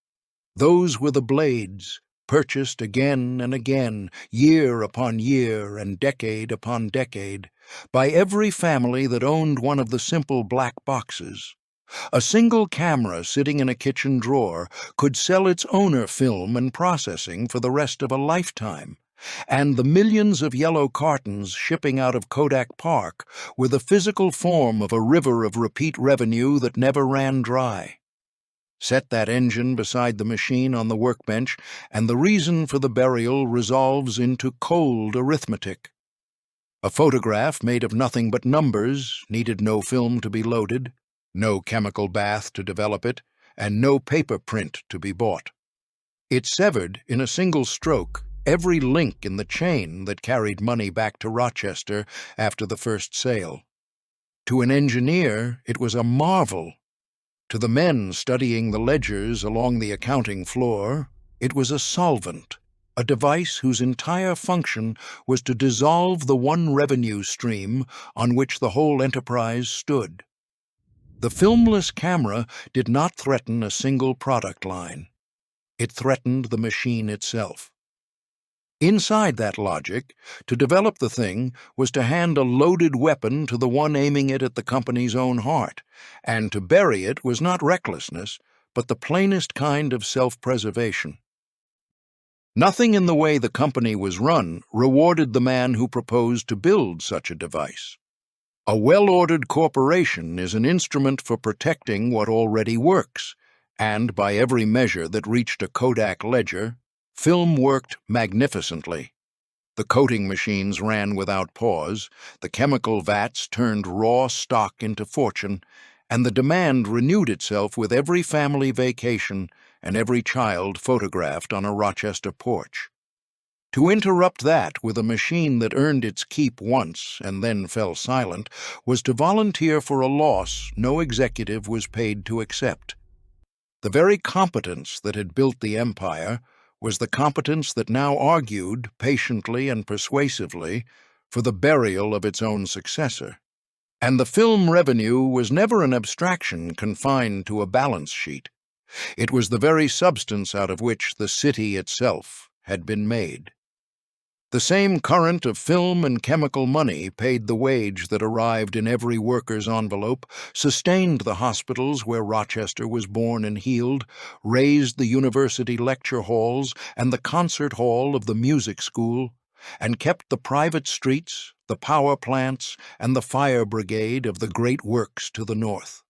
Those were the blades, purchased again and again, year upon year and decade upon decade, by every family that owned one of the simple black boxes. A single camera sitting in a kitchen drawer could sell its owner film and processing for the rest of a lifetime, and the millions of yellow cartons shipping out of Kodak Park were the physical form of a river of repeat revenue that never ran dry. Set that engine beside the machine on the workbench, and the reason for the burial resolves into cold arithmetic. A photograph made of nothing but numbers needed no film to be loaded, no chemical bath to develop it, and no paper print to be bought. It severed, in a single stroke, every link in the chain that carried money back to Rochester after the first sale. To an engineer, it was a marvel. To the men studying the ledgers along the accounting floor, it was a solvent, a device whose entire function was to dissolve the one revenue stream on which the whole enterprise stood. The filmless camera did not threaten a single product line. It threatened the machine itself. Inside that logic, to develop the thing was to hand a loaded weapon to the one aiming it at the company's own heart, and to bury it was not recklessness, but the plainest kind of self-preservation. Nothing in the way the company was run rewarded the man who proposed to build such a device. A well-ordered corporation is an instrument for protecting what already works, and by every measure that reached a Kodak ledger, film worked magnificently. The coating machines ran without pause, the chemical vats turned raw stock into fortune, and the demand renewed itself with every family vacation and every child photographed on a Rochester porch. To interrupt that with a machine that earned its keep once and then fell silent was to volunteer for a loss no executive was paid to accept. The very competence that had built the empire was the competence that now argued, patiently and persuasively, for the burial of its own successor. And the film revenue was never an abstraction confined to a balance sheet. It was the very substance out of which the city itself had been made. The same current of film and chemical money paid the wage that arrived in every worker's envelope, sustained the hospitals where Rochester was born and healed, raised the university lecture halls and the concert hall of the music school, and kept the private streets, the power plants, and the fire brigade of the great works to the north.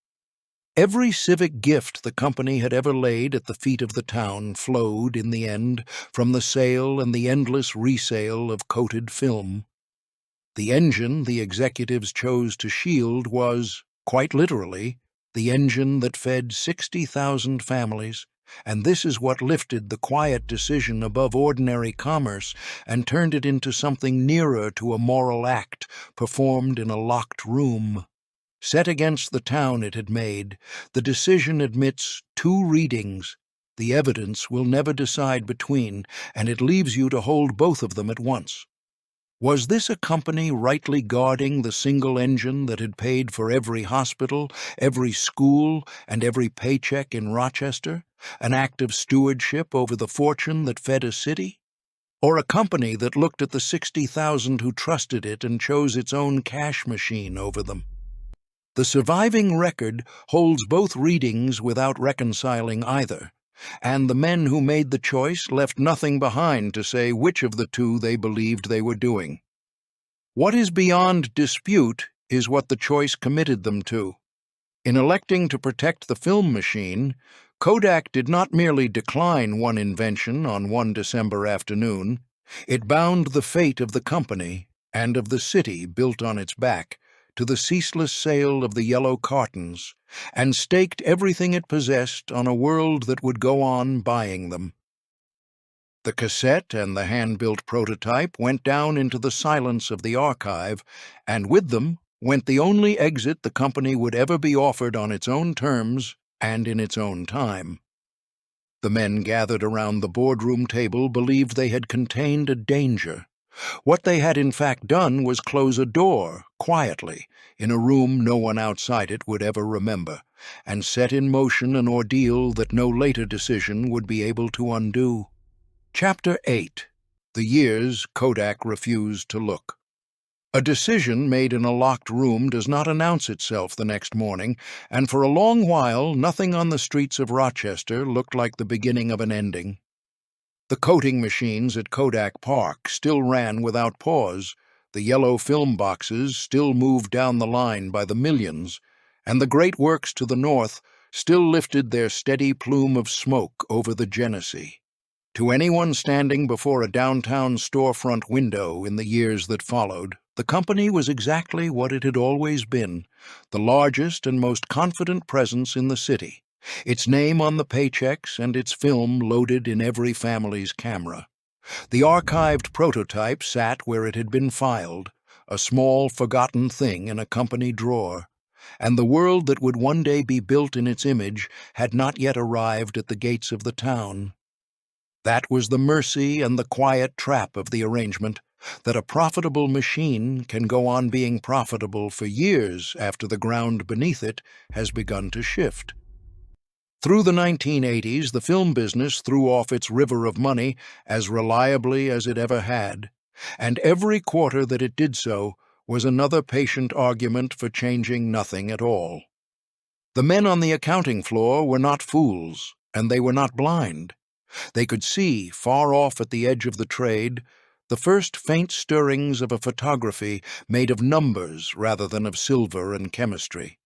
Every civic gift the company had ever laid at the feet of the town flowed, in the end, from the sale and the endless resale of coated film. The engine the executives chose to shield was, quite literally, the engine that fed 60,000 families, and this is what lifted the quiet decision above ordinary commerce and turned it into something nearer to a moral act performed in a locked room. Set against the town it had made, the decision admits two readings. The evidence will never decide between, and it leaves you to hold both of them at once. Was this a company rightly guarding the single engine that had paid for every hospital, every school, and every paycheck in Rochester, an act of stewardship over the fortune that fed a city? Or a company that looked at the 60,000 who trusted it and chose its own cash machine over them? The surviving record holds both readings without reconciling either, and the men who made the choice left nothing behind to say which of the two they believed they were doing. What is beyond dispute is what the choice committed them to. In electing to protect the film machine, Kodak did not merely decline one invention on one December afternoon, it bound the fate of the company and of the city built on its back to the ceaseless sale of the yellow cartons, and staked everything it possessed on a world that would go on buying them. The cassette and the hand-built prototype went down into the silence of the archive, and with them went the only exit the company would ever be offered on its own terms and in its own time. The men gathered around the boardroom table believed they had contained a danger. What they had in fact done was close a door, quietly, in a room no one outside it would ever remember, and set in motion an ordeal that no later decision would be able to undo. Chapter 8. The Years Kodak Refused to Look. A decision made in a locked room does not announce itself the next morning, and for a long while nothing on the streets of Rochester looked like the beginning of an ending. The coating machines at Kodak Park still ran without pause, the yellow film boxes still moved down the line by the millions, and the great works to the north still lifted their steady plume of smoke over the Genesee. To anyone standing before a downtown storefront window in the years that followed, the company was exactly what it had always been, the largest and most confident presence in the city, its name on the paychecks and its film loaded in every family's camera. The archived prototype sat where it had been filed, a small forgotten thing in a company drawer, and the world that would one day be built in its image had not yet arrived at the gates of the town. That was the mercy and the quiet trap of the arrangement, that a profitable machine can go on being profitable for years after the ground beneath it has begun to shift. Through the 1980s, the film business threw off its river of money as reliably as it ever had, and every quarter that it did so was another patient argument for changing nothing at all. The men on the accounting floor were not fools, and they were not blind. They could see, far off at the edge of the trade, the first faint stirrings of a photography made of numbers rather than of silver and chemistry.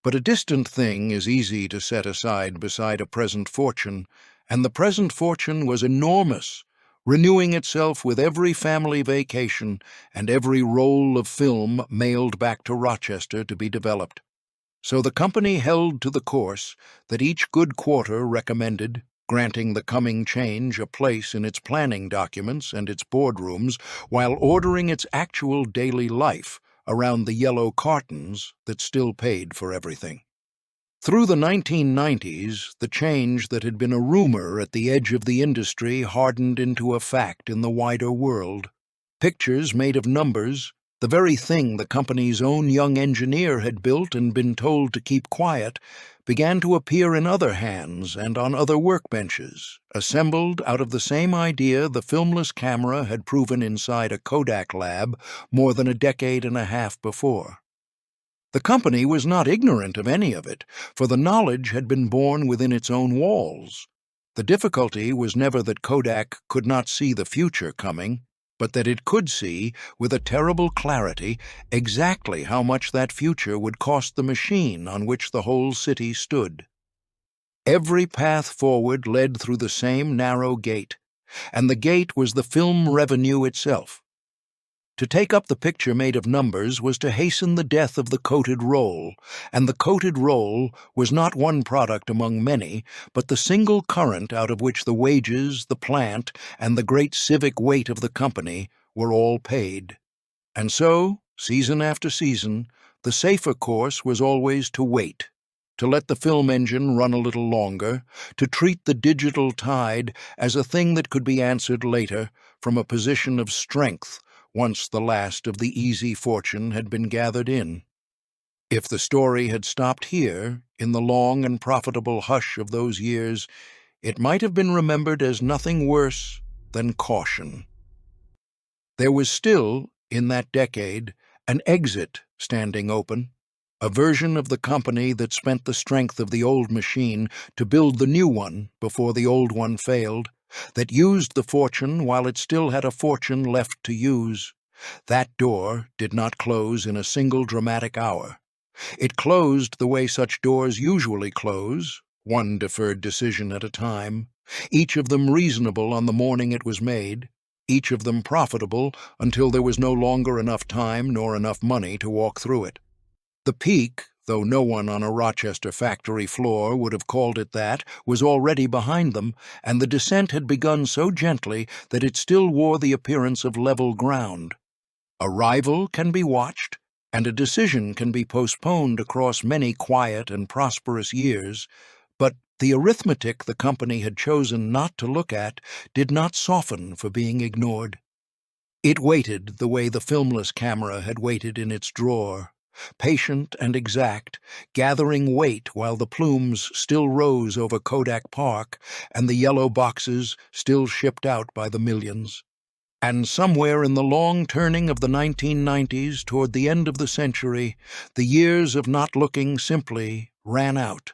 But a distant thing is easy to set aside beside a present fortune, and the present fortune was enormous, renewing itself with every family vacation and every roll of film mailed back to Rochester to be developed. So the company held to the course that each good quarter recommended, granting the coming change a place in its planning documents and its boardrooms, while ordering its actual daily life around the yellow cartons that still paid for everything. Through the 1990s, the change that had been a rumor at the edge of the industry hardened into a fact in the wider world. Pictures made of numbers, the very thing the company's own young engineer had built and been told to keep quiet, began to appear in other hands and on other workbenches, assembled out of the same idea the filmless camera had proven inside a Kodak lab more than a decade and a half before. The company was not ignorant of any of it, for the knowledge had been born within its own walls. The difficulty was never that Kodak could not see the future coming, but that it could see, with a terrible clarity, exactly how much that future would cost the machine on which the whole city stood. Every path forward led through the same narrow gate, and the gate was the film revenue itself. To take up the picture made of numbers was to hasten the death of the coated roll, and the coated roll was not one product among many, but the single current out of which the wages, the plant, and the great civic weight of the company were all paid. And so, season after season, the safer course was always to wait, to let the film engine run a little longer, to treat the digital tide as a thing that could be answered later from a position of strength, once the last of the easy fortune had been gathered in. If the story had stopped here, in the long and profitable hush of those years, it might have been remembered as nothing worse than caution. There was still, in that decade, an exit standing open, a version of the company that spent the strength of the old machine to build the new one before the old one failed, that used the fortune while it still had a fortune left to use. That door did not close in a single dramatic hour. It closed the way such doors usually close, one deferred decision at a time, each of them reasonable on the morning it was made, each of them profitable until there was no longer enough time nor enough money to walk through it. The peak, though no one on a Rochester factory floor would have called it that, was already behind them, and the descent had begun so gently that it still wore the appearance of level ground. A rival can be watched, and a decision can be postponed across many quiet and prosperous years, but the arithmetic the company had chosen not to look at did not soften for being ignored. It waited the way the filmless camera had waited in its drawer, patient and exact, gathering weight while the plumes still rose over Kodak Park and the yellow boxes still shipped out by the millions. And somewhere in the long turning of the 1990s toward the end of the century, the years of not looking simply ran out.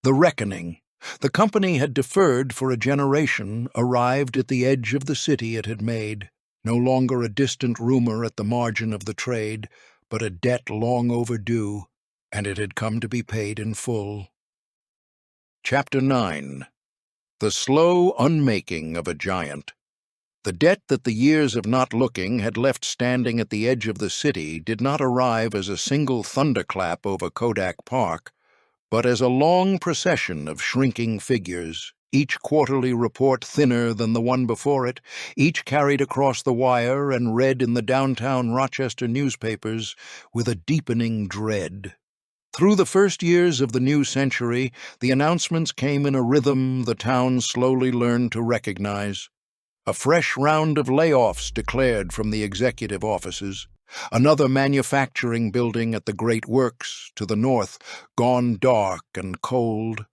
The reckoning the company had deferred for a generation arrived at the edge of the city it had made, no longer a distant rumor at the margin of the trade, but a debt long overdue, and it had come to be paid in full. Chapter 9. The Slow Unmaking of a Giant. The debt that the years of not looking had left standing at the edge of the city did not arrive as a single thunderclap over Kodak Park, but as a long procession of shrinking figures, each quarterly report thinner than the one before it, each carried across the wire and read in the downtown Rochester newspapers with a deepening dread. Through the first years of the new century, the announcements came in a rhythm the town slowly learned to recognize. A fresh round of layoffs declared from the executive offices. Another manufacturing building at the great works to the north, gone dark and cold.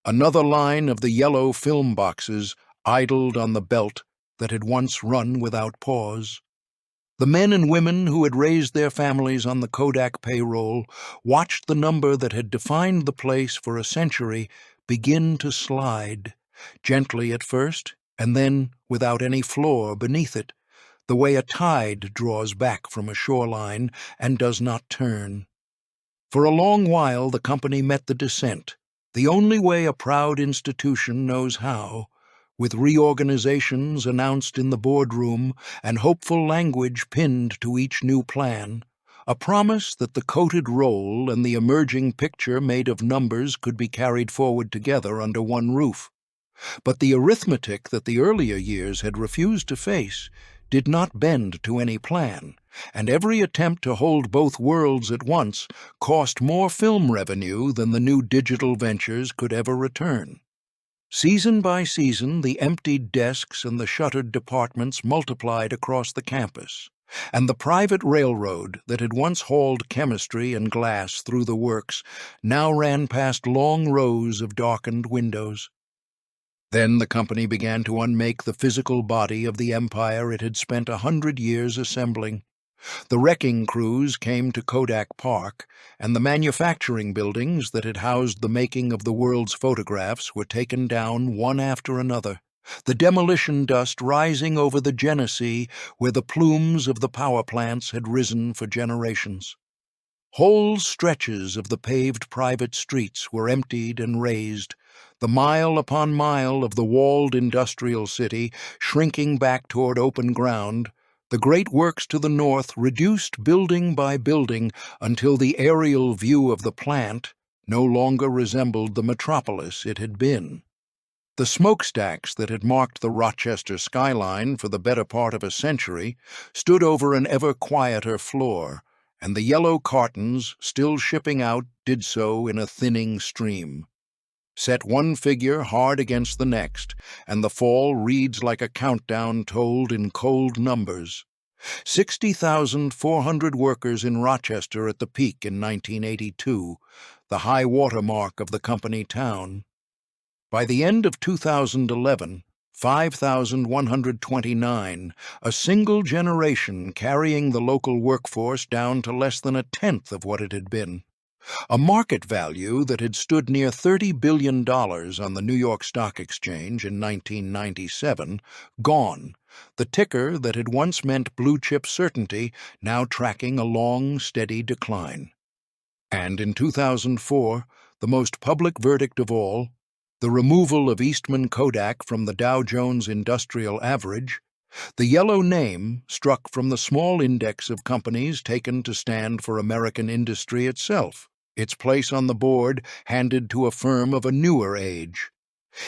Another line of the yellow film boxes idled on the belt that had once run without pause. The men and women who had raised their families on the Kodak payroll watched the number that had defined the place for a century begin to slide, gently at first, and then without any floor beneath it, the way a tide draws back from a shoreline and does not turn. For a long while the company met the descent, the only way a proud institution knows how, with reorganizations announced in the boardroom and hopeful language pinned to each new plan, a promise that the coated roll and the emerging picture made of numbers could be carried forward together under one roof. But the arithmetic that the earlier years had refused to face did not bend to any plan, and every attempt to hold both worlds at once cost more film revenue than the new digital ventures could ever return. Season by season, the emptied desks and the shuttered departments multiplied across the campus, and the private railroad that had once hauled chemistry and glass through the works now ran past long rows of darkened windows. Then the company began to unmake the physical body of the empire it had spent 100 years assembling. The wrecking crews came to Kodak Park, and the manufacturing buildings that had housed the making of the world's photographs were taken down one after another, the demolition dust rising over the Genesee where the plumes of the power plants had risen for generations. Whole stretches of the paved private streets were emptied and razed, the mile upon mile of the walled industrial city shrinking back toward open ground, the great works to the north reduced building by building until the aerial view of the plant no longer resembled the metropolis it had been. The smokestacks that had marked the Rochester skyline for the better part of a century stood over an ever quieter floor, and the yellow cartons, still shipping out, did so in a thinning stream. Set one figure hard against the next, and the fall reads like a countdown told in cold numbers. 60,400 workers in Rochester at the peak in 1982, the high water mark of the company town. By the end of 2011, 5,129, a single generation carrying the local workforce down to less than a tenth of what it had been. A market value that had stood near $30 billion on the New York Stock Exchange in 1997, gone, the ticker that had once meant blue-chip certainty now tracking a long, steady decline. And in 2004, the most public verdict of all, the removal of Eastman Kodak from the Dow Jones Industrial Average, the yellow name struck from the small index of companies taken to stand for American industry itself, its place on the board handed to a firm of a newer age.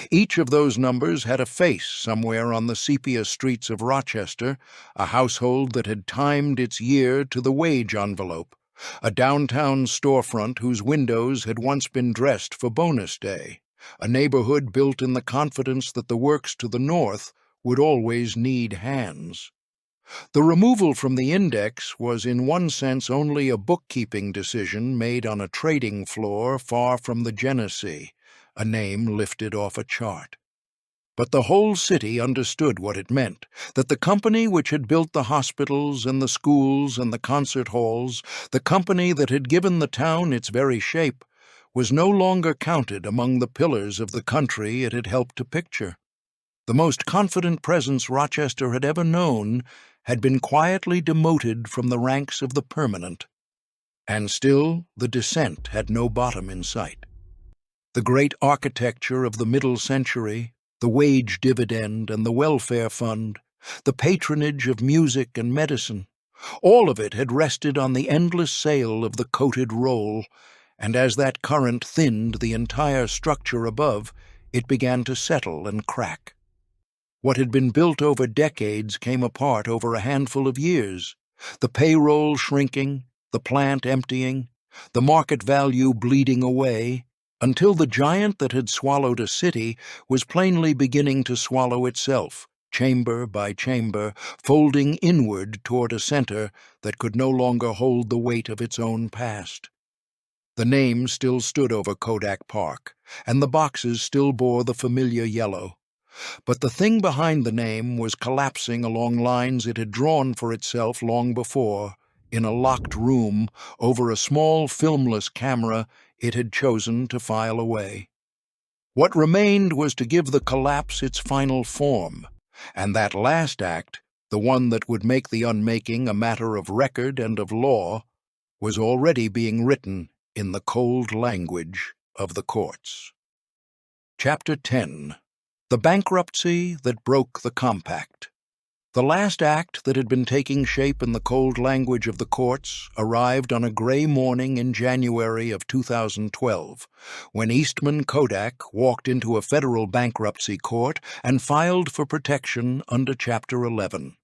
Each of those numbers had a face somewhere on the sepia streets of Rochester, a household that had timed its year to the wage envelope, a downtown storefront whose windows had once been dressed for bonus day, a neighborhood built in the confidence that the works to the north would always need hands. The removal from the index was in one sense only a bookkeeping decision made on a trading floor far from the Genesee, a name lifted off a chart. But the whole city understood what it meant, that the company which had built the hospitals and the schools and the concert halls, the company that had given the town its very shape, was no longer counted among the pillars of the country it had helped to picture. The most confident presence Rochester had ever known had been quietly demoted from the ranks of the permanent. And still the descent had no bottom in sight. The great architecture of the middle century, the wage dividend and the welfare fund, the patronage of music and medicine, all of it had rested on the endless sale of the coated roll, and as that current thinned the entire structure above, it began to settle and crack. What had been built over decades came apart over a handful of years, the payroll shrinking, the plant emptying, the market value bleeding away, until the giant that had swallowed a city was plainly beginning to swallow itself, chamber by chamber, folding inward toward a center that could no longer hold the weight of its own past. The name still stood over Kodak Park, and the boxes still bore the familiar yellow. But the thing behind the name was collapsing along lines it had drawn for itself long before, in a locked room, over a small filmless camera it had chosen to file away. What remained was to give the collapse its final form, and that last act, the one that would make the unmaking a matter of record and of law, was already being written in the cold language of the courts. Chapter 10. The bankruptcy that broke the compact. The last act that had been taking shape in the cold language of the courts arrived on a gray morning in January of 2012, when Eastman Kodak walked into a federal bankruptcy court and filed for protection under Chapter 11.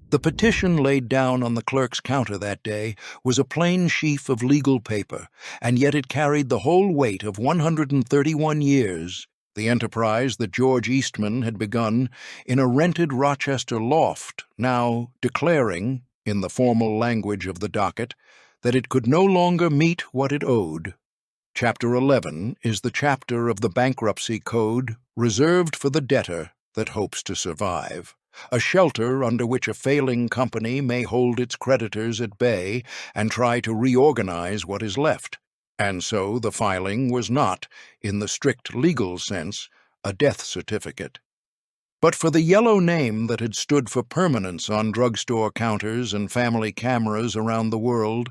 The petition laid down on the clerk's counter that day was a plain sheaf of legal paper, and yet it carried the whole weight of 131 years, the enterprise that George Eastman had begun in a rented Rochester loft, now declaring, in the formal language of the docket, that it could no longer meet what it owed. Chapter 11 is the chapter of the bankruptcy code reserved for the debtor that hopes to survive, a shelter under which a failing company may hold its creditors at bay and try to reorganize what is left. And so the filing was not, in the strict legal sense, a death certificate. But for the yellow name that had stood for permanence on drugstore counters and family cameras around the world,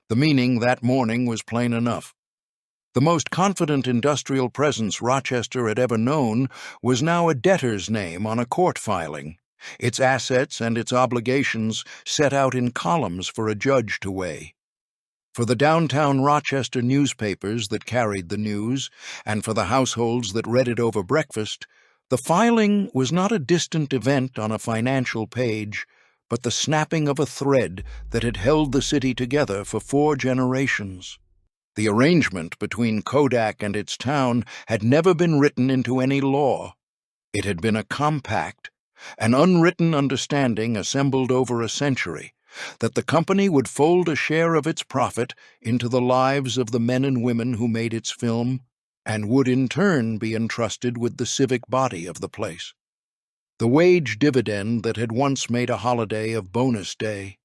the meaning that morning was plain enough. The most confident industrial presence Rochester had ever known was now a debtor's name on a court filing, its assets and its obligations set out in columns for a judge to weigh. For the downtown Rochester newspapers that carried the news, and for the households that read it over breakfast, the filing was not a distant event on a financial page, but the snapping of a thread that had held the city together for 4 generations. The arrangement between Kodak and its town had never been written into any law. It had been a compact, an unwritten understanding assembled over a century, that the company would fold a share of its profit into the lives of the men and women who made its film, and would in turn be entrusted with the civic body of the place. The wage dividend that had once made a holiday of bonus day,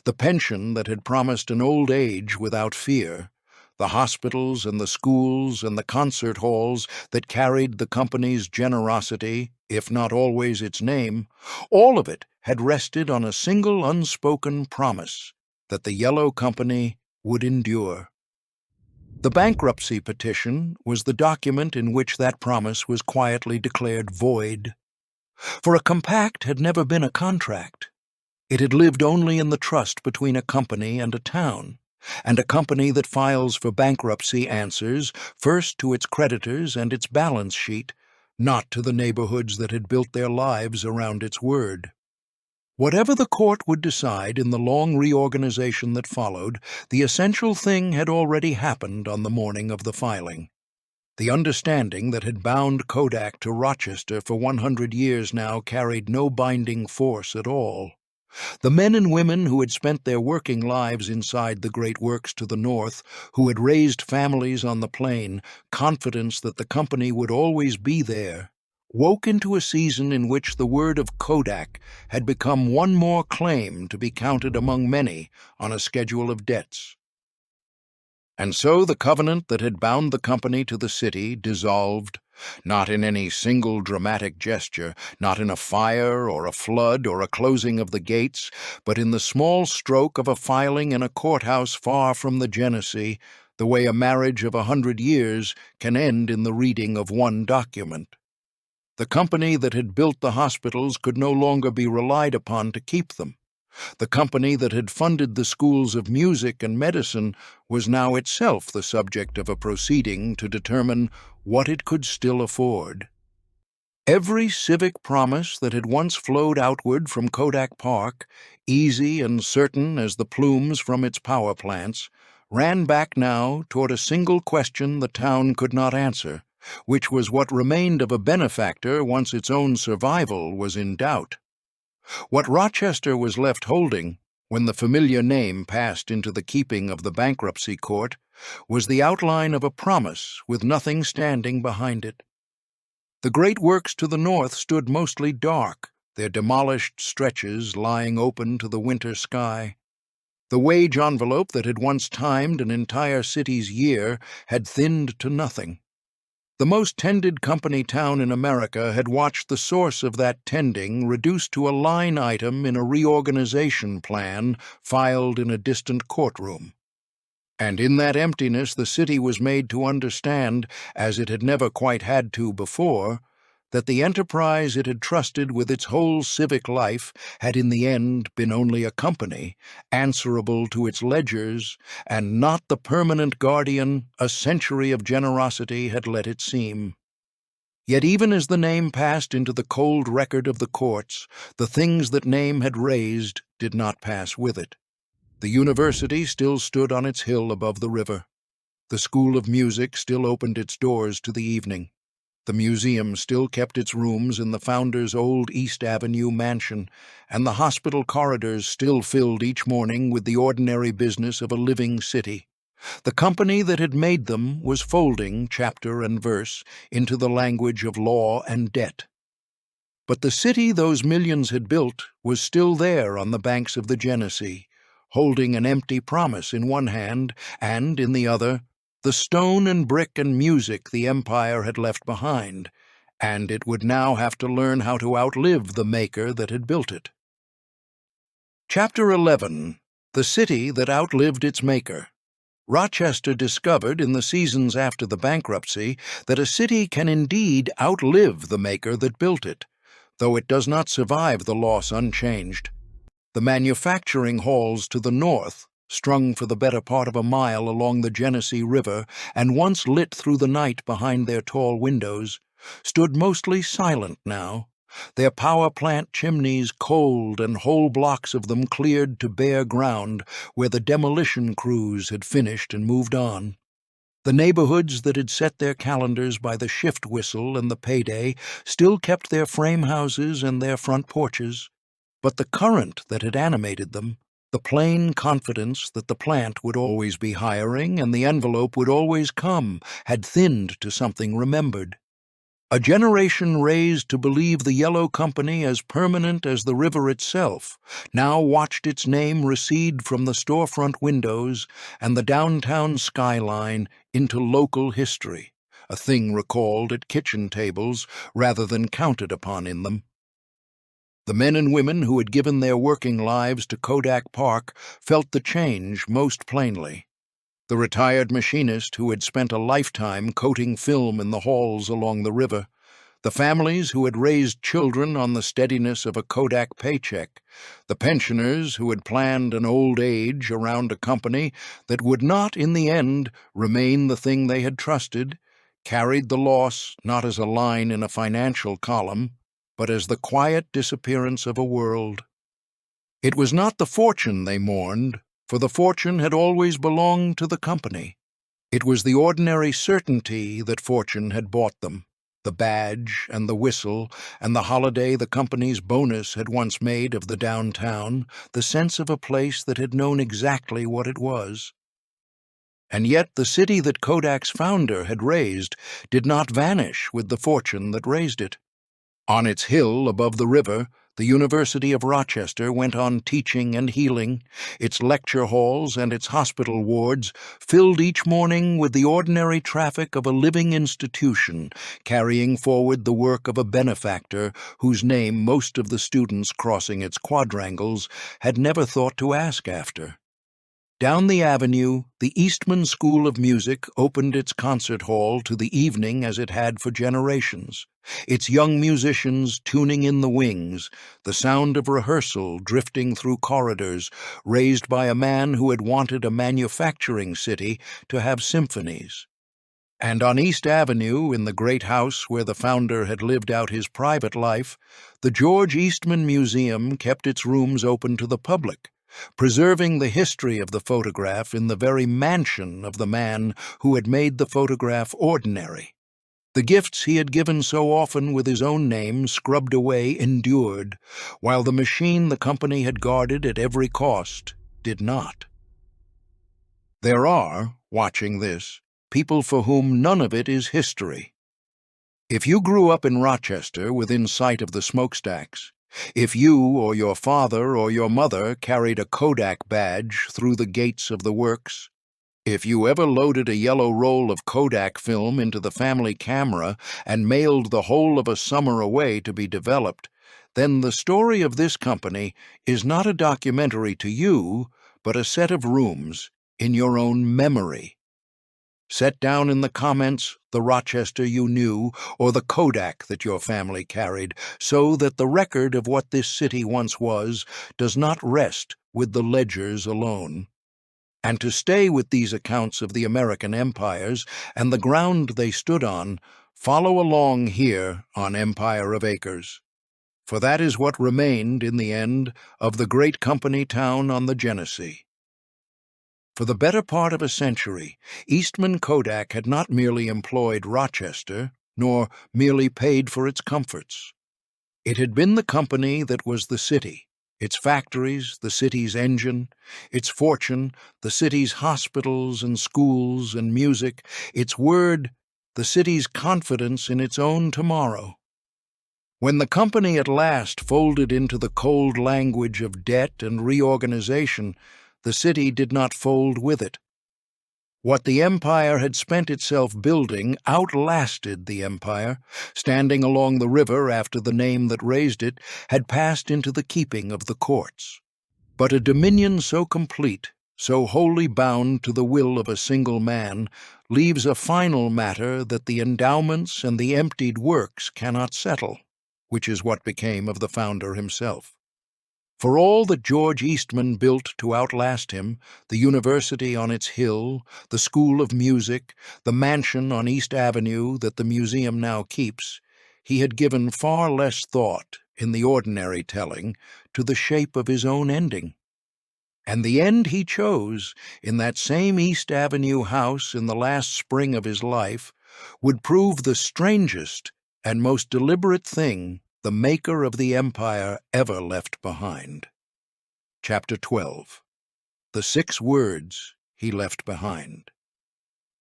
the pension that had promised an old age without fear, the hospitals and the schools and the concert halls that carried the company's generosity, if not always its name, all of it had rested on a single unspoken promise that the Yellow Company would endure. The bankruptcy petition was the document in which that promise was quietly declared void. For a compact had never been a contract. It had lived only in the trust between a company and a town, and a company that files for bankruptcy answers first to its creditors and its balance sheet, not to the neighborhoods that had built their lives around its word. Whatever the court would decide in the long reorganization that followed, the essential thing had already happened on the morning of the filing. The understanding that had bound Kodak to Rochester for 100 years now carried no binding force at all. The men and women who had spent their working lives inside the great works to the north, who had raised families on the plain, confidence that the company would always be there, woke into a season in which the word of Kodak had become one more claim to be counted among many on a schedule of debts. And so the covenant that had bound the company to the city dissolved, not in any single dramatic gesture, not in a fire or a flood or a closing of the gates, but in the small stroke of a filing in a courthouse far from the Genesee, the way a marriage of 100 years can end in the reading of one document. The company that had built the hospitals could no longer be relied upon to keep them. The company that had funded the schools of music and medicine was now itself the subject of a proceeding to determine what it could still afford. Every civic promise that had once flowed outward from Kodak Park, easy and certain as the plumes from its power plants, ran back now toward a single question the town could not answer, which was what remained of a benefactor once its own survival was in doubt. What Rochester was left holding, when the familiar name passed into the keeping of the bankruptcy court, was the outline of a promise with nothing standing behind it. The great works to the north stood mostly dark, their demolished stretches lying open to the winter sky. The wage envelope that had once timed an entire city's year had thinned to nothing. The most tended company town in America had watched the source of that tending reduced to a line item in a reorganization plan filed in a distant courtroom. And in that emptiness the city was made to understand, as it had never quite had to before, that the enterprise it had trusted with its whole civic life had in the end been only a company, answerable to its ledgers, and not the permanent guardian a century of generosity had let it seem. Yet even as the name passed into the cold record of the courts, the things that name had raised did not pass with it. The university still stood on its hill above the river. The School of Music still opened its doors to the evening. The museum still kept its rooms in the founder's old East Avenue mansion, and the hospital corridors still filled each morning with the ordinary business of a living city. The company that had made them was folding chapter and verse into the language of law and debt. But the city those millions had built was still there on the banks of the Genesee, holding an empty promise in one hand, and in the other, the stone and brick and music the empire had left behind, and it would now have to learn how to outlive the maker that had built it. Chapter 11. The City That Outlived Its Maker. Rochester discovered in the seasons after the bankruptcy that a city can indeed outlive the maker that built it, though it does not survive the loss unchanged. The manufacturing halls to the north, strung for the better part of a mile along the Genesee River and once lit through the night behind their tall windows, stood mostly silent now, their power plant chimneys cold and whole blocks of them cleared to bare ground where the demolition crews had finished and moved on. The neighborhoods that had set their calendars by the shift whistle and the payday still kept their frame houses and their front porches, but the current that had animated them, the plain confidence that the plant would always be hiring and the envelope would always come, had thinned to something remembered. A generation raised to believe the Yellow Company as permanent as the river itself now watched its name recede from the storefront windows and the downtown skyline into local history, a thing recalled at kitchen tables rather than counted upon in them. The men and women who had given their working lives to Kodak Park felt the change most plainly. The retired machinist who had spent a lifetime coating film in the halls along the river, the families who had raised children on the steadiness of a Kodak paycheck, the pensioners who had planned an old age around a company that would not, in the end, remain the thing they had trusted, carried the loss not as a line in a financial column, but as the quiet disappearance of a world. It was not the fortune they mourned, for the fortune had always belonged to the company. It was the ordinary certainty that fortune had bought them, the badge and the whistle and the holiday the company's bonus had once made of the downtown, the sense of a place that had known exactly what it was. And yet the city that Kodak's founder had raised did not vanish with the fortune that raised it. On its hill above the river, the University of Rochester went on teaching and healing, its lecture halls and its hospital wards filled each morning with the ordinary traffic of a living institution, carrying forward the work of a benefactor whose name most of the students crossing its quadrangles had never thought to ask after. Down the avenue, the Eastman School of Music opened its concert hall to the evening as it had for generations, its young musicians tuning in the wings, the sound of rehearsal drifting through corridors raised by a man who had wanted a manufacturing city to have symphonies. And on East Avenue, in the great house where the founder had lived out his private life, the George Eastman Museum kept its rooms open to the public, preserving the history of the photograph in the very mansion of the man who had made the photograph ordinary. The gifts he had given so often with his own name scrubbed away endured, while the machine the company had guarded at every cost did not. There are, watching this, people for whom none of it is history. If you grew up in Rochester within sight of the smokestacks, if you or your father or your mother carried a Kodak badge through the gates of the works, if you ever loaded a yellow roll of Kodak film into the family camera and mailed the whole of a summer away to be developed, then the story of this company is not a documentary to you, but a set of rooms in your own memory. Set down in the comments the Rochester you knew, or the Kodak that your family carried, so that the record of what this city once was does not rest with the ledgers alone. And to stay with these accounts of the American empires and the ground they stood on, follow along here on Empire of Acres. For that is what remained, in the end, of the great company town on the Genesee. For the better part of a century, Eastman Kodak had not merely employed Rochester, nor merely paid for its comforts. It had been the company that was the city, its factories, the city's engine, its fortune, the city's hospitals and schools and music, its word, the city's confidence in its own tomorrow. When the company at last folded into the cold language of debt and reorganization, the city did not fold with it. What the empire had spent itself building outlasted the empire. Standing along the river after the name that raised it had passed into the keeping of the courts. But a dominion so complete, so wholly bound to the will of a single man, leaves a final matter that the endowments and the emptied works cannot settle, which is what became of the founder himself. For all that George Eastman built to outlast him, the university on its hill, the school of music, the mansion on East Avenue that the museum now keeps, he had given far less thought, in the ordinary telling, to the shape of his own ending. And the end he chose, in that same East Avenue house in the last spring of his life, would prove the strangest and most deliberate thing the maker of the empire ever left behind. Chapter 12. The 6 words he left behind.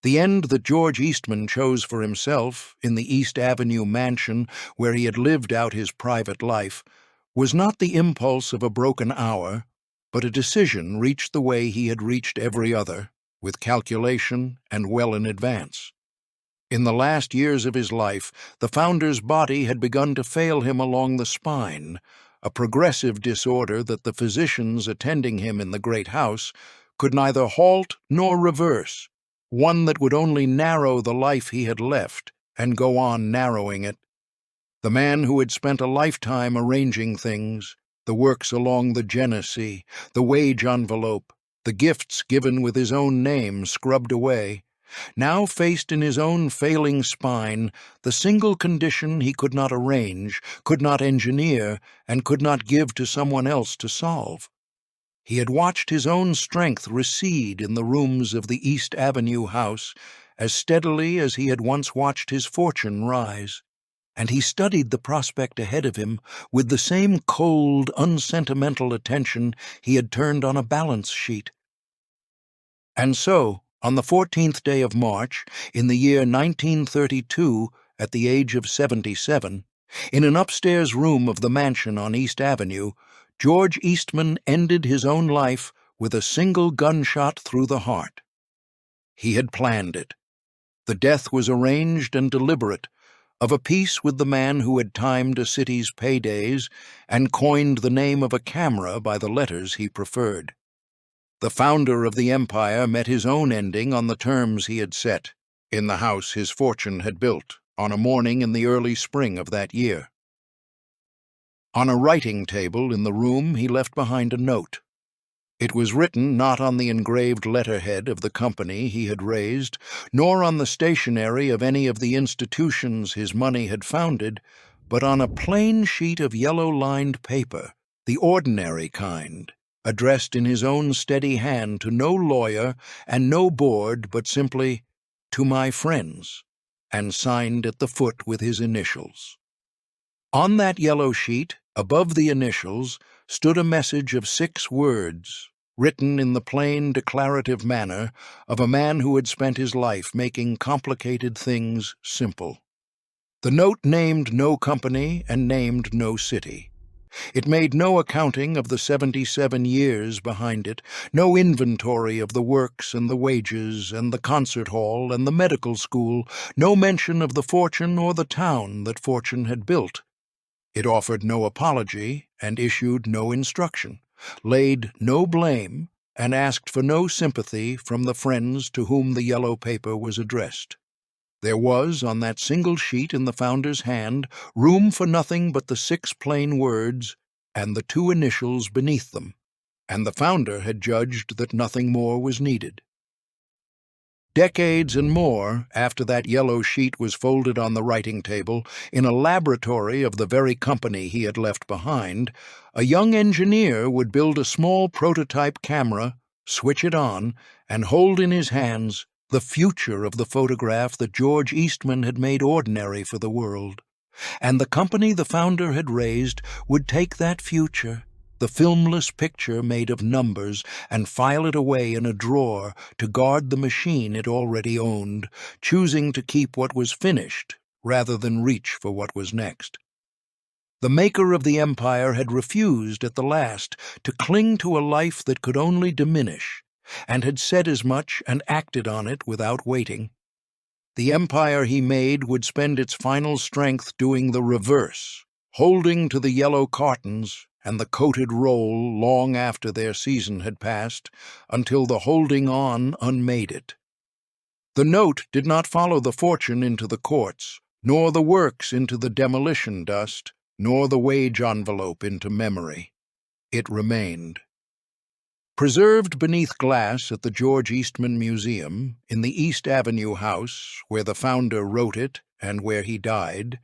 The end that George Eastman chose for himself in the East Avenue mansion where he had lived out his private life was not the impulse of a broken hour, but a decision reached the way he had reached every other, with calculation and well in advance. In the last years of his life, the founder's body had begun to fail him along the spine, a progressive disorder that the physicians attending him in the great house could neither halt nor reverse, one that would only narrow the life he had left and go on narrowing it. The man who had spent a lifetime arranging things, the works along the Genesee, the wage envelope, the gifts given with his own name scrubbed away, now faced in his own failing spine the single condition he could not arrange, could not engineer, and could not give to someone else to solve. He had watched his own strength recede in the rooms of the East Avenue house as steadily as he had once watched his fortune rise, and he studied the prospect ahead of him with the same cold, unsentimental attention he had turned on a balance sheet. And so, on the 14th day of March, in the year 1932, at the age of 77, in an upstairs room of the mansion on East Avenue, George Eastman ended his own life with a single gunshot through the heart. He had planned it. The death was arranged and deliberate, of a piece with the man who had timed a city's paydays and coined the name of a camera by the letters he preferred. The founder of the empire met his own ending on the terms he had set, in the house his fortune had built, on a morning in the early spring of that year. On a writing table in the room he left behind a note. It was written not on the engraved letterhead of the company he had raised, nor on the stationery of any of the institutions his money had founded, but on a plain sheet of yellow-lined paper, the ordinary kind, addressed in his own steady hand to no lawyer and no board, but simply, "To my friends," and signed at the foot with his initials. On that yellow sheet, above the initials, stood a message of 6 words, written in the plain, declarative manner of a man who had spent his life making complicated things simple. The note named no company and named no city. It made no accounting of the 77 years behind it, no inventory of the works and the wages and the concert hall and the medical school, no mention of the fortune or the town that fortune had built. It offered no apology and issued no instruction, laid no blame, and asked for no sympathy from the friends to whom the yellow paper was addressed. There was, on that single sheet in the founder's hand, room for nothing but the 6 plain words and the 2 initials beneath them, and the founder had judged that nothing more was needed. Decades and more after that yellow sheet was folded on the writing table, in a laboratory of the very company he had left behind, a young engineer would build a small prototype camera, switch it on, and hold in his hands the future of the photograph that George Eastman had made ordinary for the world. And the company the founder had raised would take that future, the filmless picture made of numbers, and file it away in a drawer to guard the machine it already owned, choosing to keep what was finished rather than reach for what was next. The maker of the empire had refused at the last to cling to a life that could only diminish, and had said as much and acted on it without waiting. The empire he made would spend its final strength doing the reverse, holding to the yellow cartons and the coated roll long after their season had passed, until the holding on unmade it. The note did not follow the fortune into the courts, nor the works into the demolition dust, nor the wage envelope into memory. It remained. Preserved beneath glass at the George Eastman Museum, in the East Avenue house where the founder wrote it and where he died,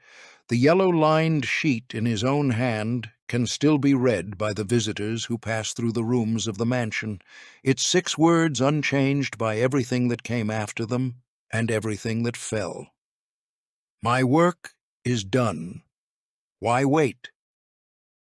the yellow-lined sheet in his own hand can still be read by the visitors who pass through the rooms of the mansion, its 6 words unchanged by everything that came after them and everything that fell. My work is done. Why wait?